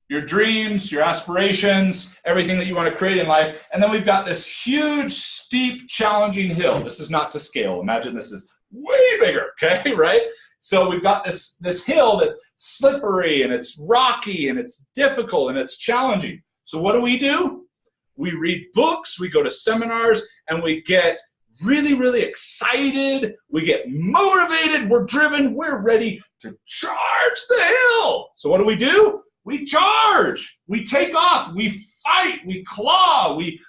your dreams, your aspirations, everything that you want to create in life. And then we've got this huge, steep, challenging hill. This is not to scale. Imagine this is way bigger, okay, right? So we've got this hill that's slippery and it's rocky and it's difficult and it's challenging. So what do? We read books, we go to seminars, and we get really, really excited. We get motivated. We're driven. We're ready to charge the hill. So what do? We charge. We take off. We fight. We claw. We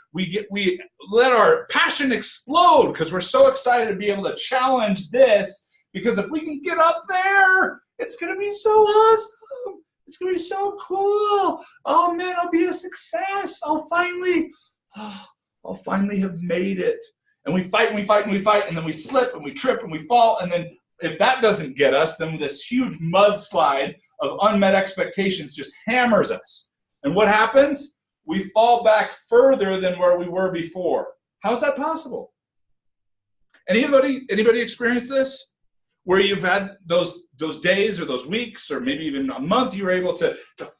let our passion explode because we're so excited to be able to challenge this. Because if we can get up there, it's going to be so awesome. It's going to be so cool. Oh man, I'll be a success. I'll finally have made it. And we fight and we fight and we fight, and then we slip and we trip and we fall. And then if that doesn't get us, then this huge mudslide of unmet expectations just hammers us. And what happens? We fall back further than where we were before. How's that possible? Anybody experience this? Where you've had those days or those weeks or maybe even a month, you were able to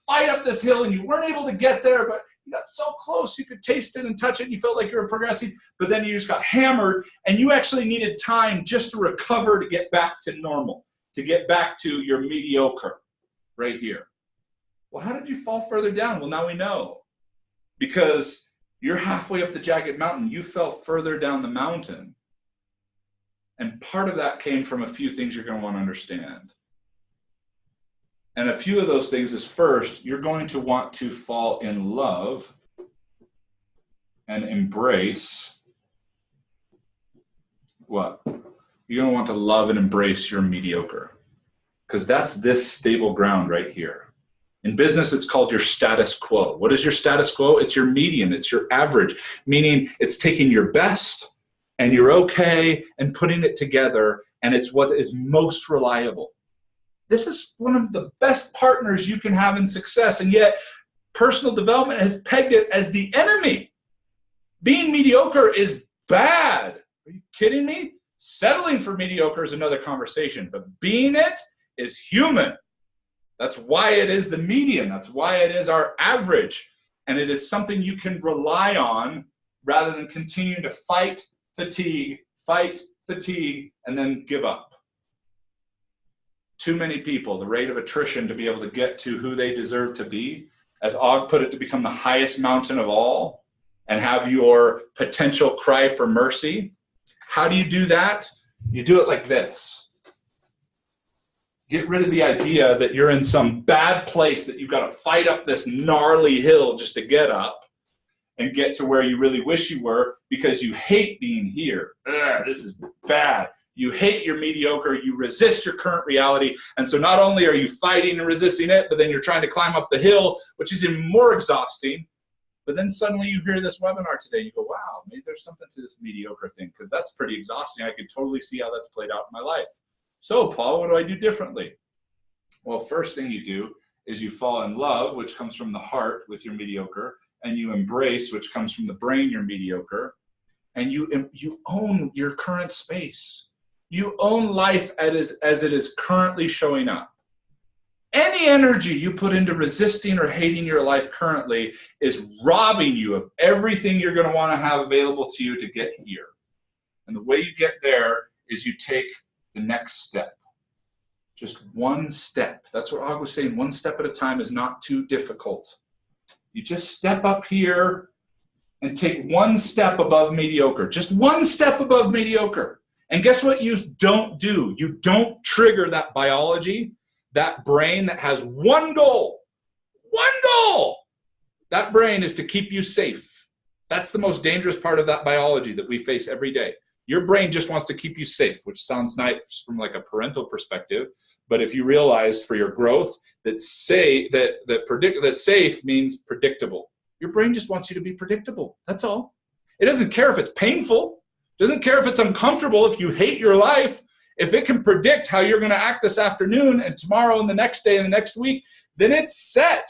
fight up this hill and you weren't able to get there, but you got so close, you could taste it and touch it, and you felt like you were progressing, but then you just got hammered, and you actually needed time just to recover to get back to normal, to get back to your mediocre right here. Well, how did you fall further down? Well, now we know. Because you're halfway up the jagged mountain, you fell further down the mountain. And part of that came from a few things you're going to want to understand. And a few of those things is, first, you're going to want to fall in love and embrace what? You're going to want to love and embrace your mediocre, because that's this stable ground right here. In business, it's called your status quo. What is your status quo? It's your median. It's your average, meaning it's taking your best and you're okay and putting it together, and it's what is most reliable. This is one of the best partners you can have in success, and yet personal development has pegged it as the enemy. Being mediocre is bad. Are you kidding me? Settling for mediocre is another conversation, but being it is human. That's why it is the median. That's why it is our average, and it is something you can rely on rather than continue to fight, fatigue, and then give up. Too many people, the rate of attrition to be able to get to who they deserve to be, as Og put it, to become the highest mountain of all and have your potential cry for mercy. How do you do that? You do it like this. Get rid of the idea that you're in some bad place, that you've got to fight up this gnarly hill just to get up and get to where you really wish you were, because you hate being here. Ugh, this is bad. You hate your mediocre. You resist your current reality. And so not only are you fighting and resisting it, but then you're trying to climb up the hill, which is even more exhausting. But then suddenly you hear this webinar today. You go, wow, maybe there's something to this mediocre thing, because that's pretty exhausting. I can totally see how that's played out in my life. So, Paul, what do I do differently? Well, first thing you do is you fall in love, which comes from the heart, with your mediocre, and you embrace, which comes from the brain, your mediocre, and you own your current space. You own life as it is currently showing up. Any energy you put into resisting or hating your life currently is robbing you of everything you're going to want to have available to you to get here. And the way you get there is you take the next step. Just one step. That's what Og was saying. One step at a time is not too difficult. You just step up here and take one step above mediocre. Just one step above mediocre. And guess what you don't do? You don't trigger that biology, that brain that has one goal. One goal! That brain is to keep you safe. That's the most dangerous part of that biology that we face every day. Your brain just wants to keep you safe, which sounds nice from like a parental perspective. But if you realize for your growth that safe means predictable. Your brain just wants you to be predictable. That's all. It doesn't care if it's painful. It doesn't care if it's uncomfortable, if you hate your life. If it can predict how you're going to act this afternoon and tomorrow and the next day and the next week, then it's set.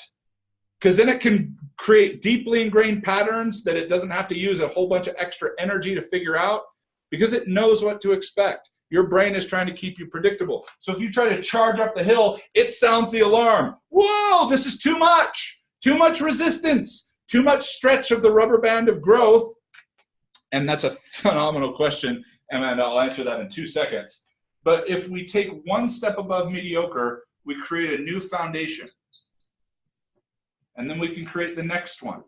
Because then it can create deeply ingrained patterns that it doesn't have to use a whole bunch of extra energy to figure out, because it knows what to expect. Your brain is trying to keep you predictable. So if you try to charge up the hill, it sounds the alarm. Whoa, this is too much resistance, too much stretch of the rubber band of growth. And that's a phenomenal question, and I'll answer that in 2 seconds. But if we take one step above mediocre, we create a new foundation. And then we can create the next one.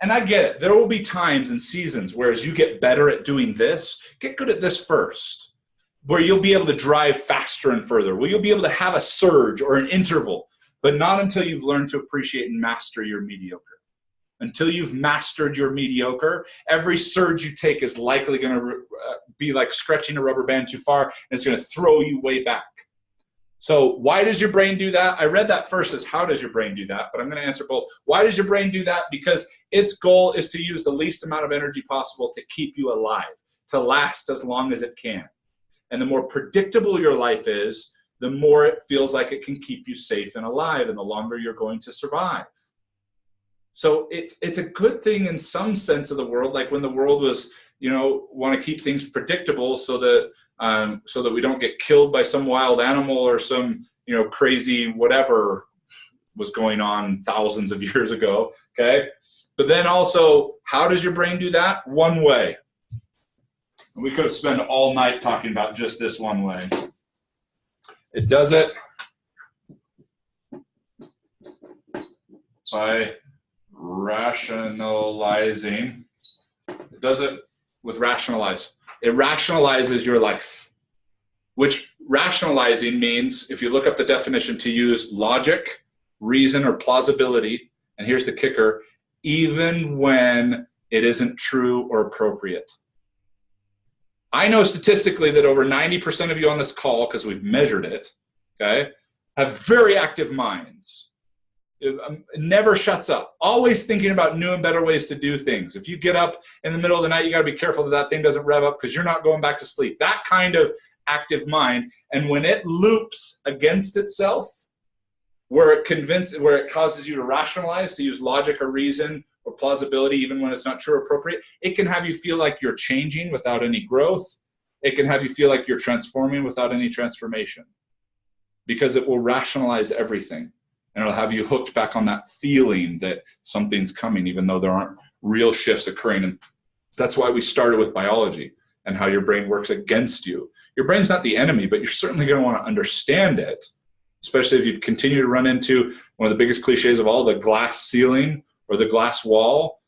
And I get it. There will be times and seasons where as you get better at doing this, get good at this first, where you'll be able to drive faster and further, where you'll be able to have a surge or an interval, but not until you've learned to appreciate and master your mediocre. Until you've mastered your mediocre, every surge you take is likely going to be like stretching a rubber band too far, and it's going to throw you way back. So why does your brain do that? I read that first as how does your brain do that, but I'm going to answer both. Why does your brain do that? Because its goal is to use the least amount of energy possible to keep you alive, to last as long as it can. And the more predictable your life is, the more it feels like it can keep you safe and alive, and the longer you're going to survive. So it's a good thing in some sense of the world, like when the world was, want to keep things predictable so that we don't get killed by some wild animal or some, crazy whatever was going on thousands of years ago, okay? But then also, how does your brain do that? One way. And we could have spent all night talking about just this one way. It does it by rationalizing. It does it with rationalize. It rationalizes your life, which rationalizing means, if you look up the definition, to use logic, reason, or plausibility, and here's the kicker, even when it isn't true or appropriate. I know statistically that over 90% of you on this call, because we've measured it, okay, have very active minds. It never shuts up. Always thinking about new and better ways to do things. If you get up in the middle of the night, you got to be careful that that thing doesn't rev up because you're not going back to sleep. That kind of active mind. And when it loops against itself, where it causes you to rationalize, to use logic or reason or plausibility, even when it's not true or appropriate, it can have you feel like you're changing without any growth. It can have you feel like you're transforming without any transformation, because it will rationalize everything. And it'll have you hooked back on that feeling that something's coming, even though there aren't real shifts occurring. And that's why we started with biology and how your brain works against you. Your brain's not the enemy, but you're certainly going to want to understand it, especially if you've continued to run into one of the biggest cliches of all, the glass ceiling or the glass wall.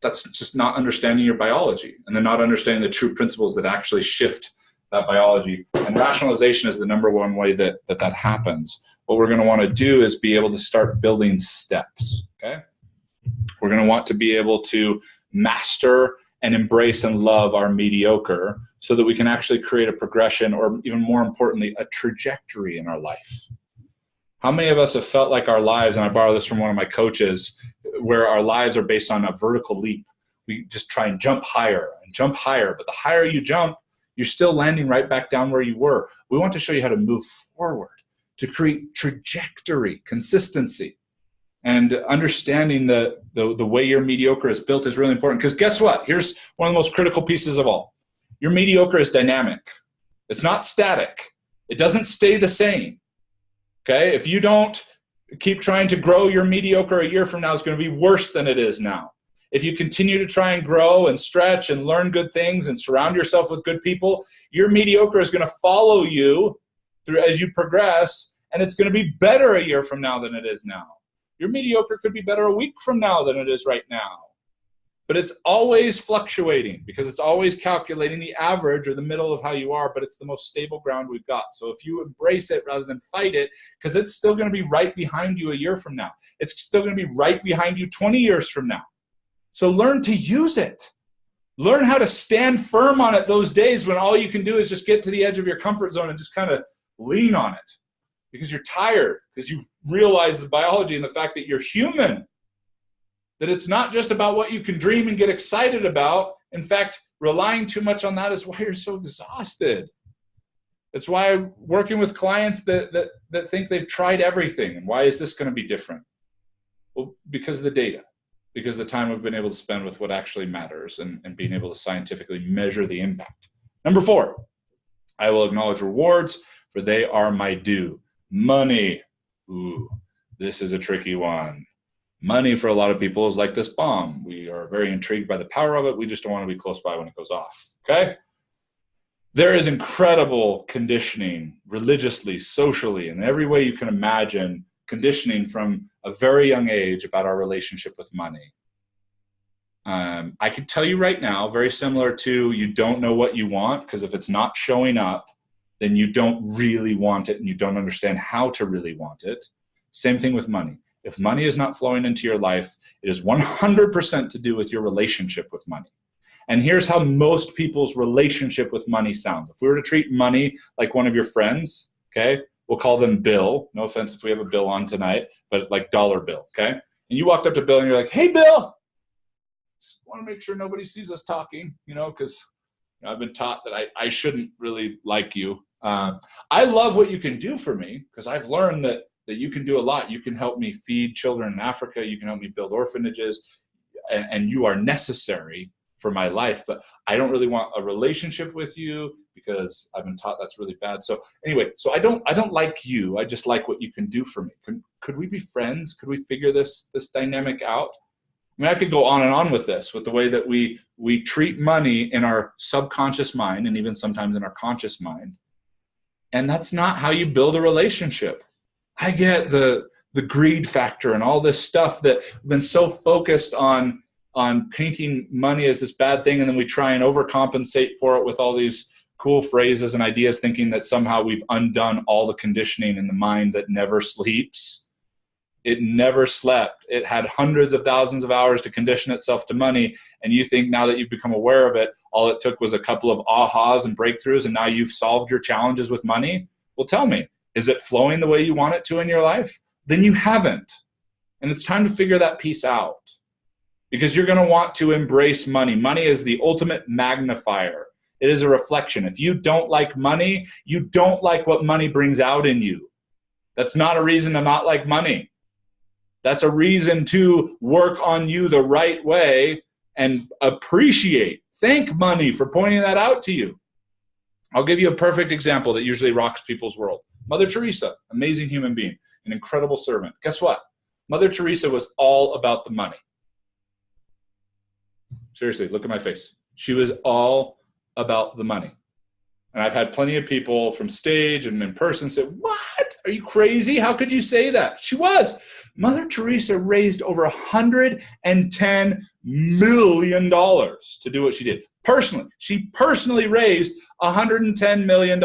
That's just not understanding your biology, and then not understanding the true principles that actually shift that biology. And rationalization is the number one way that happens. What we're going to want to do is be able to start building steps, okay? We're going to want to be able to master and embrace and love our mediocre so that we can actually create a progression, or even more importantly, a trajectory in our life. How many of us have felt like our lives, and I borrow this from one of my coaches, where our lives are based on a vertical leap. We just try and jump higher and jump higher, but the higher you jump, you're still landing right back down where you were. We want to show you how to move forward, to create trajectory, consistency. And understanding the way your mediocre is built is really important, because guess what? Here's one of the most critical pieces of all. Your mediocre is dynamic. It's not static. It doesn't stay the same. Okay? If you don't keep trying to grow, your mediocre a year from now is going to be worse than it is now. If you continue to try and grow and stretch and learn good things and surround yourself with good people, your mediocre is going to follow you through as you progress, and it's going to be better a year from now than it is now. Your mediocre could be better a week from now than it is right now. But it's always fluctuating, because it's always calculating the average or the middle of how you are, but it's the most stable ground we've got. So if you embrace it rather than fight it, because it's still going to be right behind you a year from now. It's still going to be right behind you 20 years from now. So learn to use it. Learn how to stand firm on it those days when all you can do is just get to the edge of your comfort zone and just kind of lean on it, because you're tired, because you realize the biology and the fact that you're human, that it's not just about what you can dream and get excited about. In fact, relying too much on that is why you're so exhausted. It's why I'm working with clients that think they've tried everything. And why is this going to be different? Well, because of the data, because of the time we've been able to spend with what actually matters, and being able to scientifically measure the impact. Number 4, I will acknowledge rewards, for they are my due. Money. Ooh, this is a tricky one. Money for a lot of people is like this bomb. We are very intrigued by the power of it. We just don't want to be close by when it goes off, okay? There is incredible conditioning, religiously, socially, in every way you can imagine, conditioning from a very young age about our relationship with money. I can tell you right now, very similar to you don't know what you want, because if it's not showing up, then you don't really want it and you don't understand how to really want it. Same thing with money. If money is not flowing into your life, it is 100% to do with your relationship with money. And here's how most people's relationship with money sounds. If we were to treat money like one of your friends, okay, we'll call them Bill. No offense if we have a Bill on tonight, but like dollar Bill, okay? And you walked up to Bill and you're like, hey, Bill, just want to make sure nobody sees us talking, because I've been taught that I shouldn't really like you. I love what you can do for me, because I've learned that you can do a lot. You can help me feed children in Africa. You can help me build orphanages, and you are necessary for my life. But I don't really want a relationship with you, because I've been taught that's really bad. So anyway, so I don't like you. I just like what you can do for me. Could we be friends? Could we figure this dynamic out? I mean, I could go on and on with this, with the way that we treat money in our subconscious mind, and even sometimes in our conscious mind. And that's not how you build a relationship. I get the greed factor and all this stuff that we've been so focused on painting money as this bad thing, and then we try and overcompensate for it with all these cool phrases and ideas, thinking that somehow we've undone all the conditioning in the mind that never sleeps. It never slept. It had hundreds of thousands of hours to condition itself to money, and you think now that you've become aware of it, all it took was a couple of ahas and breakthroughs, and now you've solved your challenges with money? Well, tell me, is it flowing the way you want it to in your life? Then you haven't. And it's time to figure that piece out, because you're going to want to embrace money. Money is the ultimate magnifier. It is a reflection. If you don't like money, you don't like what money brings out in you. That's not a reason to not like money. That's a reason to work on you the right way and appreciate. Thank money for pointing that out to you. I'll give you a perfect example that usually rocks people's world. Mother Teresa, amazing human being, an incredible servant. Guess what? Mother Teresa was all about the money. Seriously, look at my face. She was all about the money. And I've had plenty of people from stage and in person say, what? Are you crazy? How could you say that? She was. Mother Teresa raised over $110 million to do what she did. personally. She personally raised $110 million.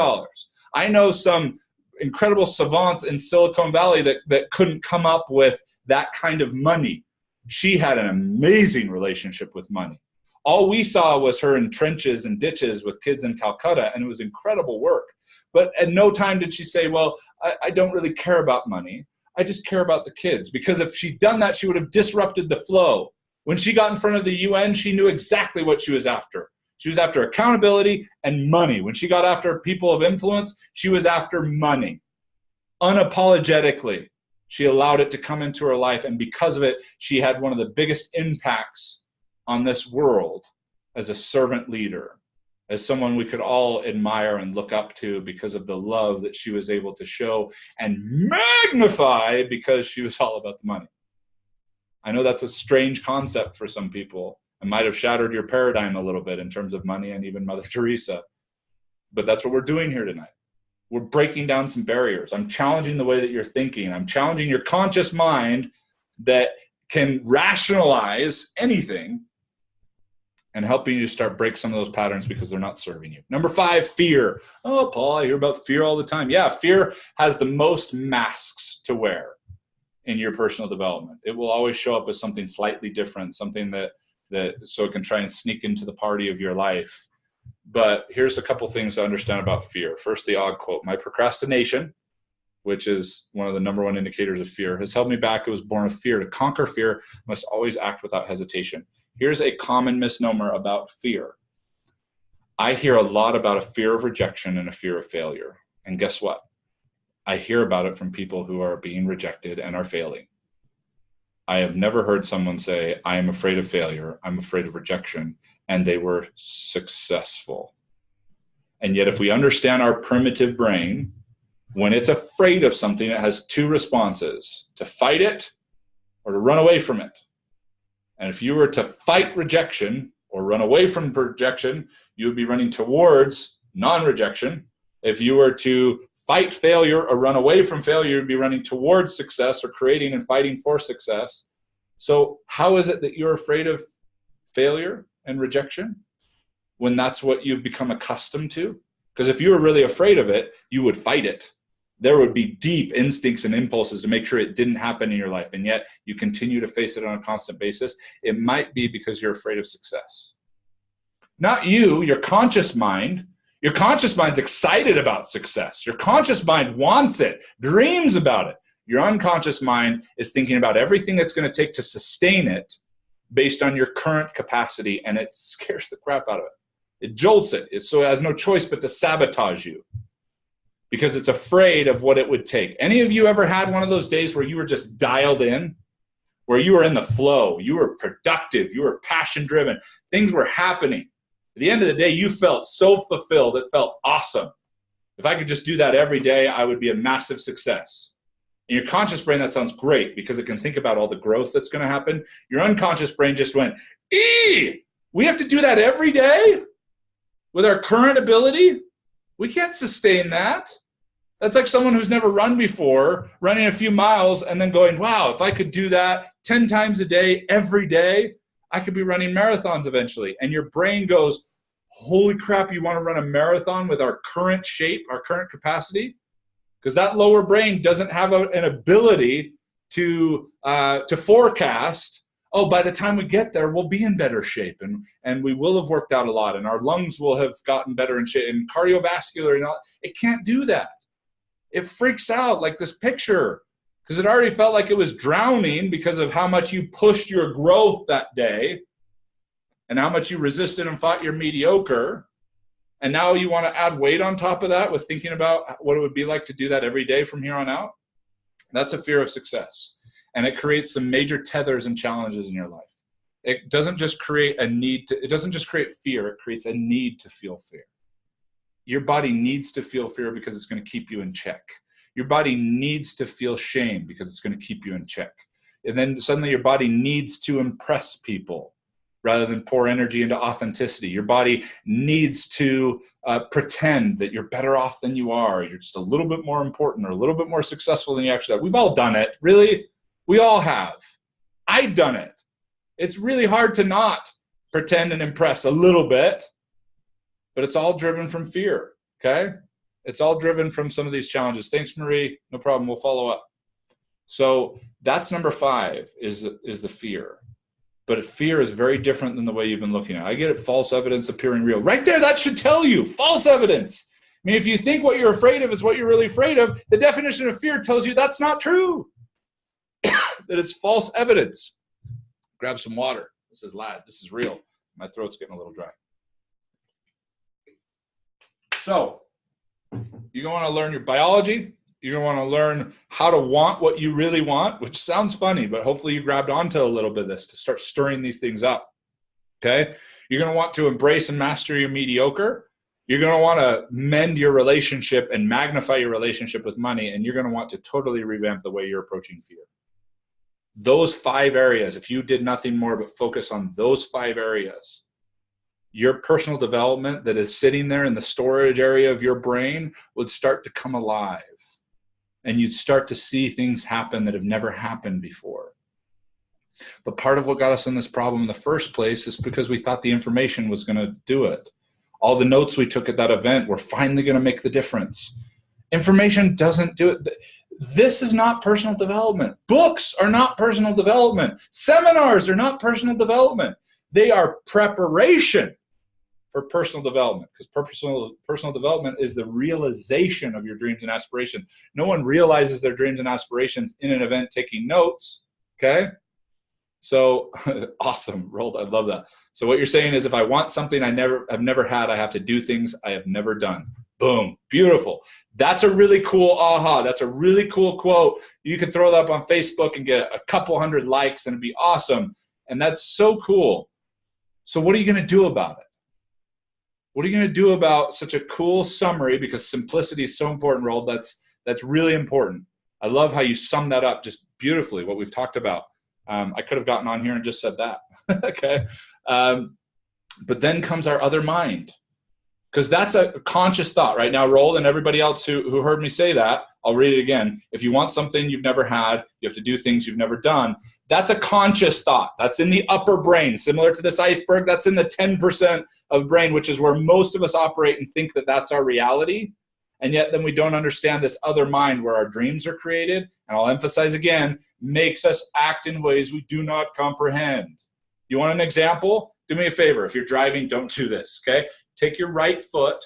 I know some incredible savants in Silicon Valley that couldn't come up with that kind of money. She had an amazing relationship with money. All we saw was her in trenches and ditches with kids in Calcutta, and it was incredible work. But at no time did she say, well, I don't really care about money. I just care about the kids. Because if she'd done that, she would have disrupted the flow. When she got in front of the UN, she knew exactly what she was after. She was after accountability and money. When she got after people of influence, she was after money. Unapologetically, she allowed it to come into her life. And because of it, she had one of the biggest impacts on this world as a servant leader, as someone we could all admire and look up to because of the love that she was able to show and magnify because she was all about the money. I know that's a strange concept for some people. It might have shattered your paradigm a little bit in terms of money and even Mother Teresa. But that's what we're doing here tonight. We're breaking down some barriers. I'm challenging the way that you're thinking. I'm challenging your conscious mind that can rationalize anything and helping you start break some of those patterns because they're not serving you. Number 5, fear. Oh, Paul, I hear about fear all the time. Yeah, fear has the most masks to wear in your personal development. It will always show up as something slightly different, something that so it can try and sneak into the party of your life. But here's a couple things to understand about fear. First, the odd quote. My procrastination, which is one of the number one indicators of fear, has held me back. It was born of fear. To conquer fear, must always act without hesitation. Here's a common misnomer about fear. I hear a lot about a fear of rejection and a fear of failure. And guess what? I hear about it from people who are being rejected and are failing. I have never heard someone say, I am afraid of failure, I'm afraid of rejection, and they were successful. And yet if we understand our primitive brain, when it's afraid of something, it has 2 responses: to fight it or to run away from it. And if you were to fight rejection or run away from rejection, you would be running towards non-rejection. If you were to fight failure or run away from failure, you'd be running towards success or creating and fighting for success. So how is it that you're afraid of failure and rejection when that's what you've become accustomed to? Because if you were really afraid of it, you would fight it. There would be deep instincts and impulses to make sure it didn't happen in your life, and yet you continue to face it on a constant basis. It might be because you're afraid of success. Not you, your conscious mind. Your conscious mind's excited about success. Your conscious mind wants it, dreams about it. Your unconscious mind is thinking about everything that's going to take to sustain it based on your current capacity, and it scares the crap out of it. It jolts it. So it has no choice but to sabotage you because it's afraid of what it would take. Any of you ever had one of those days where you were just dialed in, where you were in the flow, you were productive, you were passion-driven, things were happening? At the end of the day, you felt so fulfilled. It felt awesome. If I could just do that every day, I would be a massive success. In your conscious brain, that sounds great because it can think about all the growth that's going to happen. Your unconscious brain just went, we have to do that every day with our current ability? We can't sustain that. That's like someone who's never run before, running a few miles and then going, wow, if I could do that 10 times a day, every day, I could be running marathons eventually. And your brain goes, holy crap, you want to run a marathon with our current shape, our current capacity? Because that lower brain doesn't have an ability to forecast, oh, by the time we get there, we'll be in better shape and we will have worked out a lot and our lungs will have gotten better in shape and cardiovascular and all. It can't do that. It freaks out like this picture, because it already felt like it was drowning because of how much you pushed your growth that day and how much you resisted and fought your mediocre. And now you want to add weight on top of that with thinking about what it would be like to do that every day from here on out. That's a fear of success. And it creates some major tethers and challenges in your life. It doesn't just create it doesn't just create fear, it creates a need to feel fear. Your body needs to feel fear because it's going to keep you in check. Your body needs to feel shame because it's going to keep you in check. And then suddenly your body needs to impress people rather than pour energy into authenticity. Your body needs to pretend that you're better off than you are. You're just a little bit more important or a little bit more successful than you actually are. We've all done it, really. We all have. I've done it. It's really hard to not pretend and impress a little bit. but it's all driven from fear, okay? It's all driven from some of these challenges. Thanks, Marie. No problem. We'll follow up. So that's number 5 is the fear. But fear is very different than the way you've been looking at it. I get it, false evidence appearing real. Right there, that should tell you, false evidence. I mean, if you think what you're afraid of is what you're really afraid of, the definition of fear tells you that's not true. That it's false evidence. Grab some water. This is live. This is real. My throat's getting a little dry. So, you're going to learn your biology. You're going to want to learn how to want what you really want, which sounds funny, but hopefully you grabbed onto a little bit of this to start stirring these things up, okay? You're going to want to embrace and master your mediocre. You're going to want to mend your relationship and magnify your relationship with money, and you're going to want to totally revamp the way you're approaching fear. Those 5 areas, if you did nothing more but focus on those 5 areas, your personal development that is sitting there in the storage area of your brain would start to come alive. And you'd start to see things happen that have never happened before. But part of what got us in this problem in the first place is because we thought the information was going to do it. All the notes we took at that event were finally going to make the difference. Information doesn't do it. This is not personal development. Books are not personal development. Seminars are not personal development. They are preparation for personal development, because personal development is the realization of your dreams and aspirations. No one realizes their dreams and aspirations in an event taking notes, okay? So, awesome, Rolled, I love that. So what you're saying is if I want something I've never had, I have to do things I have never done. Boom, beautiful. That's a really cool aha. That's a really cool quote. You can throw that up on Facebook and get a couple hundred likes and it'd be awesome. And that's so cool. So what are you going to do about it? What are you going to do about such a cool summary? Because simplicity is so important, Rold. That's really important. I love how you sum that up just beautifully, what we've talked about. I could have gotten on here and just said that. Okay. But then comes our other mind. Because that's a conscious thought right now, Rold, and everybody else who heard me say that, I'll read it again. If you want something you've never had, you have to do things you've never done. That's a conscious thought. That's in the upper brain. Similar to this iceberg, that's in the 10% of brain, which is where most of us operate and think that that's our reality. And yet then we don't understand this other mind where our dreams are created. And I'll emphasize again, makes us act in ways we do not comprehend. You want an example? Do me a favor. If you're driving, don't do this, okay? Take your right foot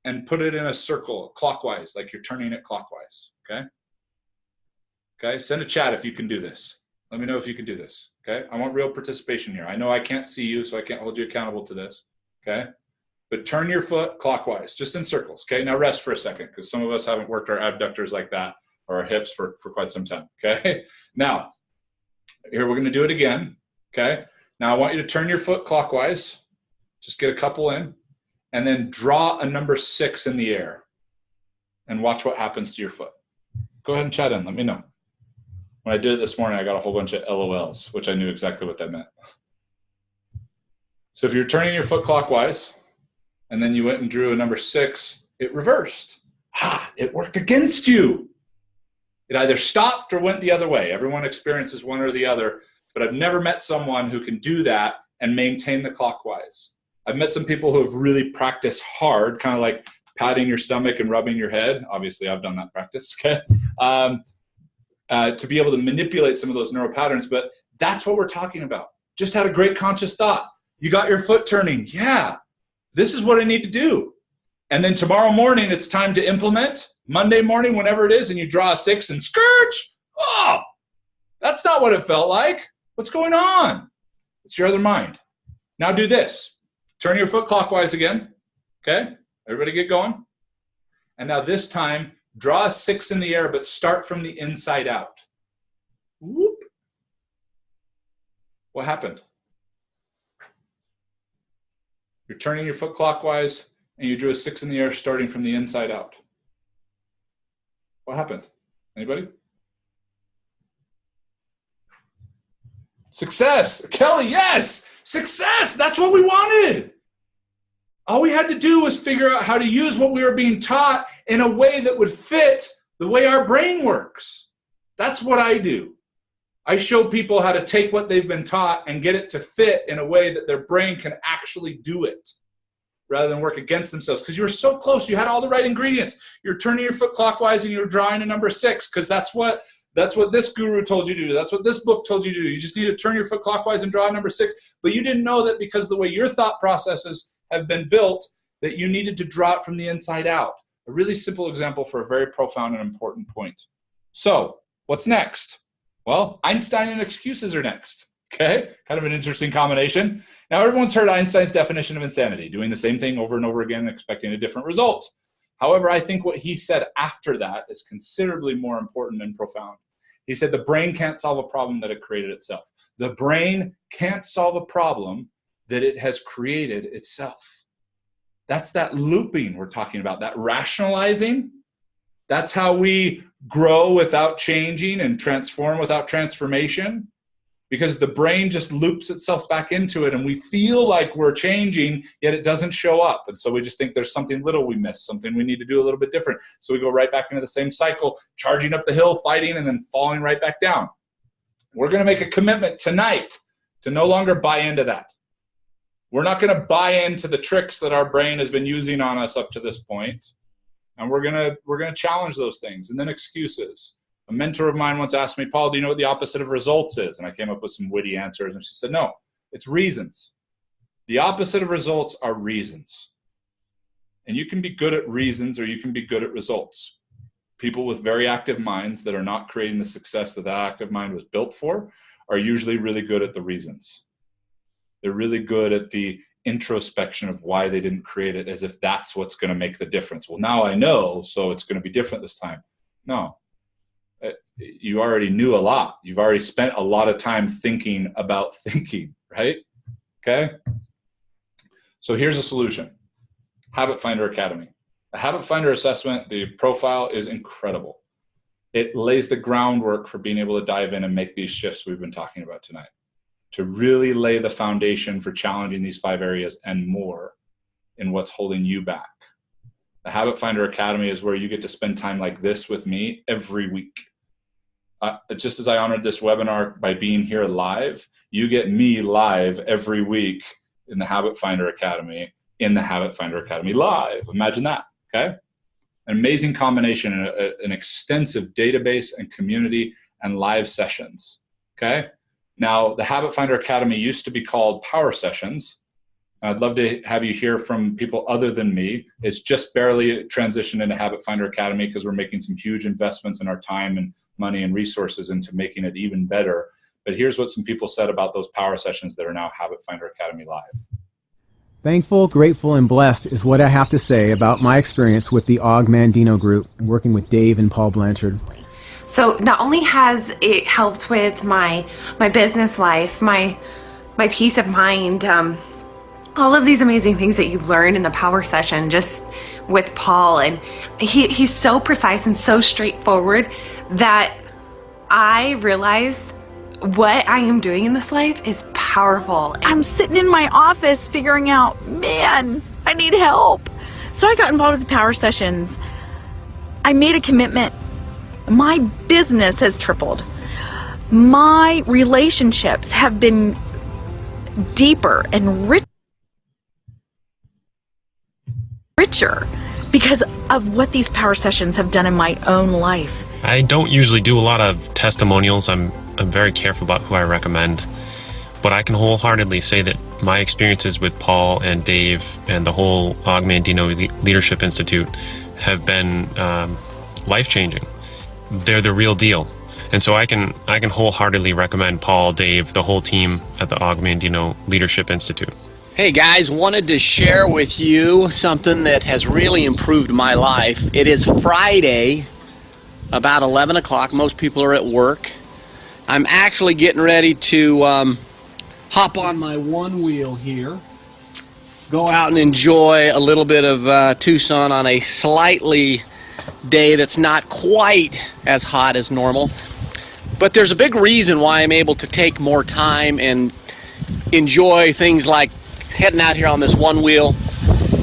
and put it in a circle clockwise, like you're turning it clockwise, okay? Okay, send a chat if you can do this. Let me know if you can do this, okay? I want real participation here. I know I can't see you, so I can't hold you accountable to this, okay? But turn your foot clockwise, just in circles, okay? Now rest for a second, because some of us haven't worked our abductors like that, or our hips for quite some time, okay? Now, here we're gonna do it again, okay? Now I want you to turn your foot clockwise, just get a couple in, and then draw a number 6 in the air and watch what happens to your foot. Go ahead and chat in, let me know. When I did it this morning, I got a whole bunch of LOLs, which I knew exactly what that meant. So if you're turning your foot clockwise, and then you went and drew a number 6, it reversed. It worked against you. It either stopped or went the other way. Everyone experiences one or the other, but I've never met someone who can do that and maintain the clockwise. I've met some people who have really practiced hard, kind of like patting your stomach and rubbing your head. Obviously, I've done that practice, okay? To be able to manipulate some of those neural patterns, but that's what we're talking about. Just had a great conscious thought. You got your foot turning. Yeah, this is what I need to do. And then tomorrow morning, it's time to implement. Monday morning, whenever it is, and you draw a 6 and scourge. Oh, that's not what it felt like. What's going on? It's your other mind. Now do this. Turn your foot clockwise again, okay? Everybody get going. And now this time, draw a 6 in the air, but start from the inside out. Whoop. What happened? You're turning your foot clockwise, and you drew a 6 in the air starting from the inside out. What happened? Anybody? Success. Kelly, yes. Success. That's what we wanted. All we had to do was figure out how to use what we were being taught in a way that would fit the way our brain works. That's what I do. I show people how to take what they've been taught and get it to fit in a way that their brain can actually do it. rather than work against themselves, because you were so close. You had all the right ingredients. You're turning your foot clockwise and you're drawing a number 6, because that's what this guru told you to do. That's what this book told you to do. You just need to turn your foot clockwise and draw a number 6. But you didn't know that because of the way your thought processes have been built, that you needed to draw it from the inside out. A really simple example for a very profound and important point. So what's next? Well, Einstein and excuses are next. Okay, kind of an interesting combination. Now, everyone's heard Einstein's definition of insanity, doing the same thing over and over again, expecting a different result. However, I think what he said after that is considerably more important and profound. He said the brain can't solve a problem that it created itself. The brain can't solve a problem that it has created itself. That's that looping we're talking about, that rationalizing. That's how we grow without changing and transform without transformation. Because the brain just loops itself back into it, and we feel like we're changing, yet it doesn't show up. And so we just think there's something little we missed, something we need to do a little bit different. So we go right back into the same cycle, charging up the hill, fighting, and then falling right back down. We're going to make a commitment tonight to no longer buy into that. We're not going to buy into the tricks that our brain has been using on us up to this point. And we're going to challenge those things. And then excuses. A mentor of mine once asked me, Paul, do you know what the opposite of results is? And I came up with some witty answers. And she said, no, it's reasons. The opposite of results are reasons. And you can be good at reasons or you can be good at results. People with very active minds that are not creating the success that active mind was built for are usually really good at the reasons. They're really good at the introspection of why they didn't create it, as if that's what's going to make the difference. Well, now I know, so it's going to be different this time. No. You already knew a lot. You've already spent a lot of time thinking about thinking, right? Okay. So here's a solution. Habit Finder Academy. The Habit Finder assessment, the profile is incredible. It lays the groundwork for being able to dive in and make these shifts we've been talking about tonight, to really lay the foundation for challenging these 5 areas and more in what's holding you back. The Habit Finder Academy is where you get to spend time like this with me every week. Just as I honored this webinar by being here live, you get me live every week in the Habit Finder Academy, in the Habit Finder Academy live. Imagine that, okay? An amazing combination, an extensive database and community and live sessions, okay? Now, the Habit Finder Academy used to be called Power Sessions. I'd love to have you hear from people other than me. It's just barely transitioned into Habit Finder Academy because we're making some huge investments in our time and money and resources into making it even better. But here's what some people said about those power sessions that are now Habit Finder Academy Live.
Thankful, grateful, and blessed is what I have to say about my experience with the Mandino group, working with Dave and Paul Blanchard.
So not only has it helped with my business life, my peace of mind, all of these amazing things that you learn in the power session just with Paul, and he's so precise and so straightforward that I realized what I am doing in this life is powerful.
I'm sitting in my office figuring out, man, I need help. So I got involved with the power sessions. I made a commitment. My business has tripled. My relationships have been deeper and richer because of what these power sessions have done in my own life.
I don't usually do a lot of testimonials. I'm very careful about who I recommend, but I can wholeheartedly say that my experiences with Paul and Dave and the whole Mandino Leadership Institute have been life-changing. They're the real deal. And so I can wholeheartedly recommend Paul, Dave, the whole team at the Mandino Leadership Institute.
Hey guys, wanted to share with you something that has really improved my life. It is Friday, about 11 o'clock. Most people are at work. I'm actually getting ready to hop on my one wheel here, go out and enjoy a little bit of Tucson on a slightly day that's not quite as hot as normal. But there's a big reason why I'm able to take more time and enjoy things like heading out here on this one wheel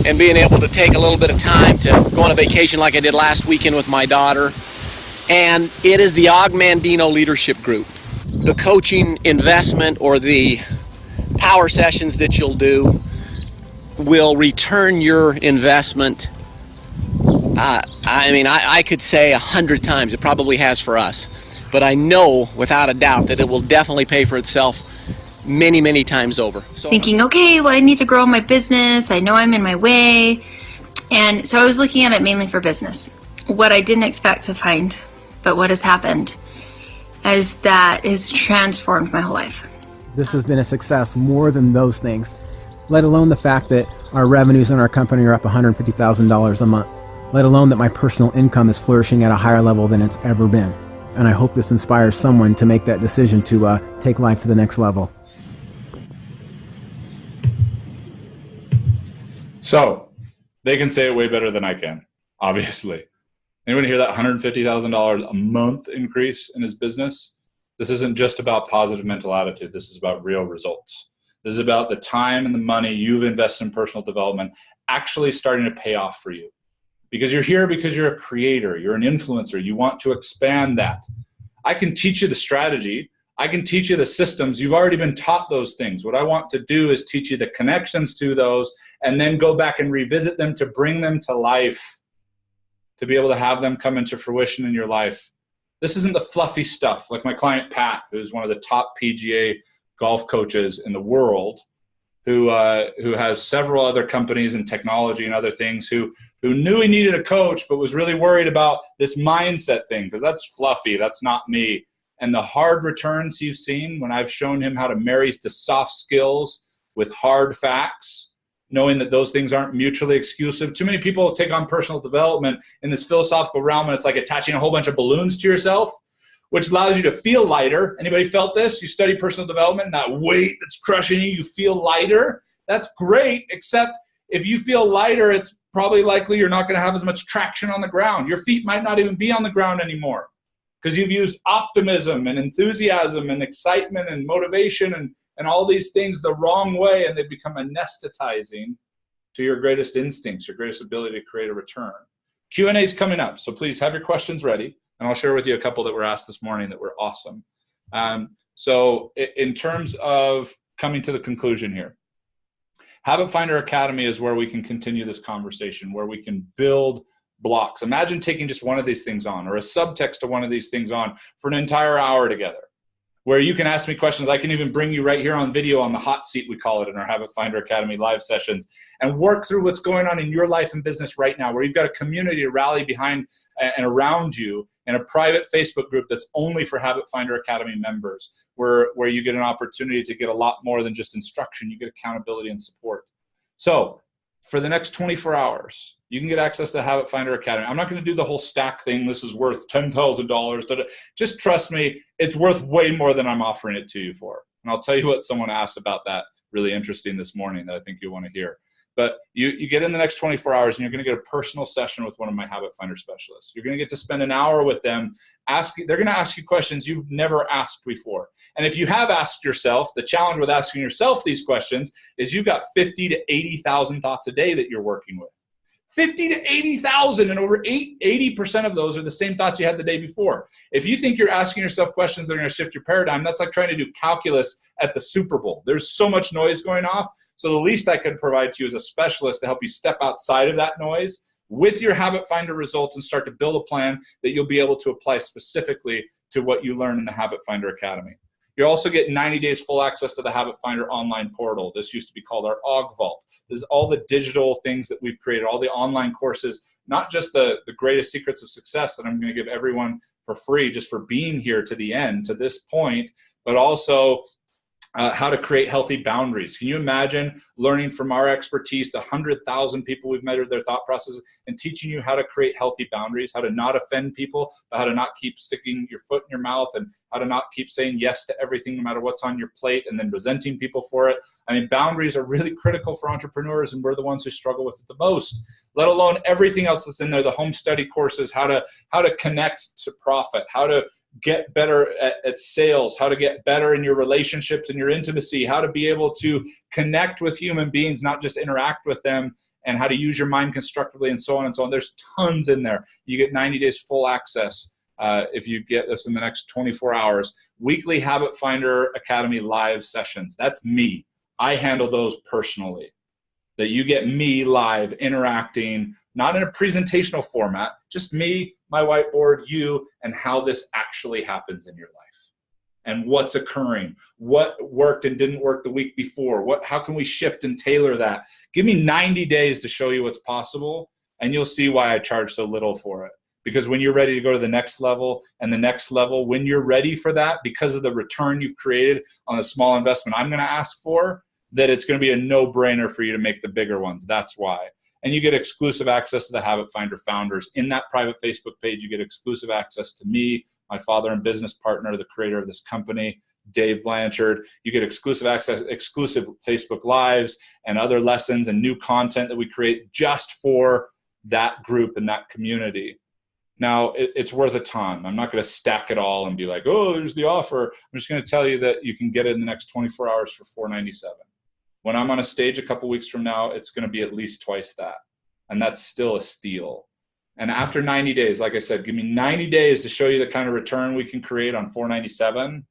and being able to take a little bit of time to go on a vacation like I did last weekend with my daughter. And it is the Mandino Leadership Group. The coaching investment or the power sessions that you'll do will return your investment. I could say 100 times. It probably has for us. But I know without a doubt that it will definitely pay for itself many, many times over. So,
thinking, okay, well, I need to grow my business. I know I'm in my way. And so I was looking at it mainly for business. What I didn't expect to find, but what has happened, is that has transformed my whole life.
This has been a success more than those things, let alone the fact that our revenues in our company are up $150,000 a month, let alone that my personal income is flourishing at a higher level than it's ever been. And I hope this inspires someone to make that decision to take life to the next level.
So they can say it way better than I can, obviously. Anyone hear that $150,000 a month increase in his business? This isn't just about positive mental attitude. This is about real results. This is about the time and the money you've invested in personal development actually starting to pay off for you. Because you're here because you're a creator, you're an influencer, you want to expand that. I can teach you the strategy. I can teach you the systems. You've already been taught those things. What I want to do is teach you the connections to those and then go back and revisit them to bring them to life, to be able to have them come into fruition in your life. This isn't the fluffy stuff like my client Pat, who's one of the top PGA golf coaches in the world, who has several other companies in technology and other things, who knew he needed a coach but was really worried about this mindset thing because that's fluffy. That's not me. And the hard returns he's seen when I've shown him how to marry the soft skills with hard facts, knowing that those things aren't mutually exclusive. Too many people take on personal development in this philosophical realm, and it's like attaching a whole bunch of balloons to yourself, which allows you to feel lighter. Anybody felt this? You study personal development, and that weight that's crushing you, you feel lighter. That's great, except if you feel lighter, it's probably likely you're not going to have as much traction on the ground. Your feet might not even be on the ground anymore because you've used optimism and enthusiasm and excitement and motivation and all these things the wrong way, and they become anesthetizing to your greatest instincts, your greatest ability to create a return. Q&A is coming up, so please have your questions ready, and I'll share with you a couple that were asked this morning that were awesome. So in terms of coming to the conclusion here, Habit Finder Academy is where we can continue this conversation, where we can build blocks. Imagine taking just one of these things on, or a subtext to one of these things on for an entire hour together, where you can ask me questions. I can even bring you right here on video on the hot seat, we call it, in our Habit Finder Academy live sessions, and work through what's going on in your life and business right now, where you've got a community to rally behind and around you, and a private Facebook group that's only for Habit Finder Academy members, where you get an opportunity to get a lot more than just instruction. You get accountability and support. So for the next 24 hours, you can get access to Habit Finder Academy. I'm not going to do the whole stack thing. This is worth $10,000. Just trust me, it's worth way more than I'm offering it to you for. And I'll tell you what someone asked about that really interesting this morning that I think you'll want to hear. But you get in the next 24 hours and you're going to get a personal session with one of my Habit Finder specialists. You're going to get to spend an hour with them. They're going to ask you questions you've never asked before. And if you have asked yourself, the challenge with asking yourself these questions is you've got 50 to 80,000 thoughts a day that you're working with. 50 to 80,000, and over 80% of those are the same thoughts you had the day before. If you think you're asking yourself questions that are going to shift your paradigm, that's like trying to do calculus at the Super Bowl. There's so much noise going off. So the least I could provide to you is a specialist to help you step outside of that noise with your Habit Finder results and start to build a plan that you'll be able to apply specifically to what you learn in the Habit Finder Academy. You also get 90 days full access to the Habit Finder online portal. This used to be called our OG Vault. This is all the digital things that we've created, all the online courses, not just the greatest secrets of success that I'm going to give everyone for free just for being here to the end, to this point, but also how to create healthy boundaries. Can you imagine learning from our expertise, the 100,000 people we've measured their thought processes, and teaching you how to create healthy boundaries, how to not offend people, but how to not keep sticking your foot in your mouth, and how to not keep saying yes to everything no matter what's on your plate and then resenting people for it. I mean, boundaries are really critical for entrepreneurs, and we're the ones who struggle with it the most, let alone everything else that's in there, the home study courses, how to connect to profit, how to get better at sales, how to get better in your relationships and your intimacy, how to be able to connect with human beings, not just interact with them, and how to use your mind constructively, and so on and so on. There's tons in there. You get 90 days full access if you get this in the next 24 hours. Weekly Habit Finder Academy live sessions. That's me. I handle those personally. that you get me live interacting, not in a presentational format, just me, my whiteboard, you, and how this actually happens in your life and what's occurring, what worked and didn't work the week before, how can we shift and tailor that? Give me 90 days to show you what's possible, and you'll see why I charge so little for it. Because when you're ready to go to the next level and the next level, when you're ready for that, because of the return you've created on the small investment I'm going to ask for, that it's going to be a no-brainer for you to make the bigger ones. That's why. And you get exclusive access to the Habit Finder founders. In that private Facebook page, you get exclusive access to me, my father and business partner, the creator of this company, Dave Blanchard. You get exclusive access, exclusive Facebook Lives and other lessons and new content that we create just for that group and that community. Now, it's worth a ton. I'm not going to stack it all and be like, oh, there's the offer. I'm just going to tell you that you can get it in the next 24 hours for $497. When I'm on a stage a couple weeks from now, it's going to be at least twice that. And that's still a steal. And after 90 days, like I said, give me 90 days to show you the kind of return we can create on $497.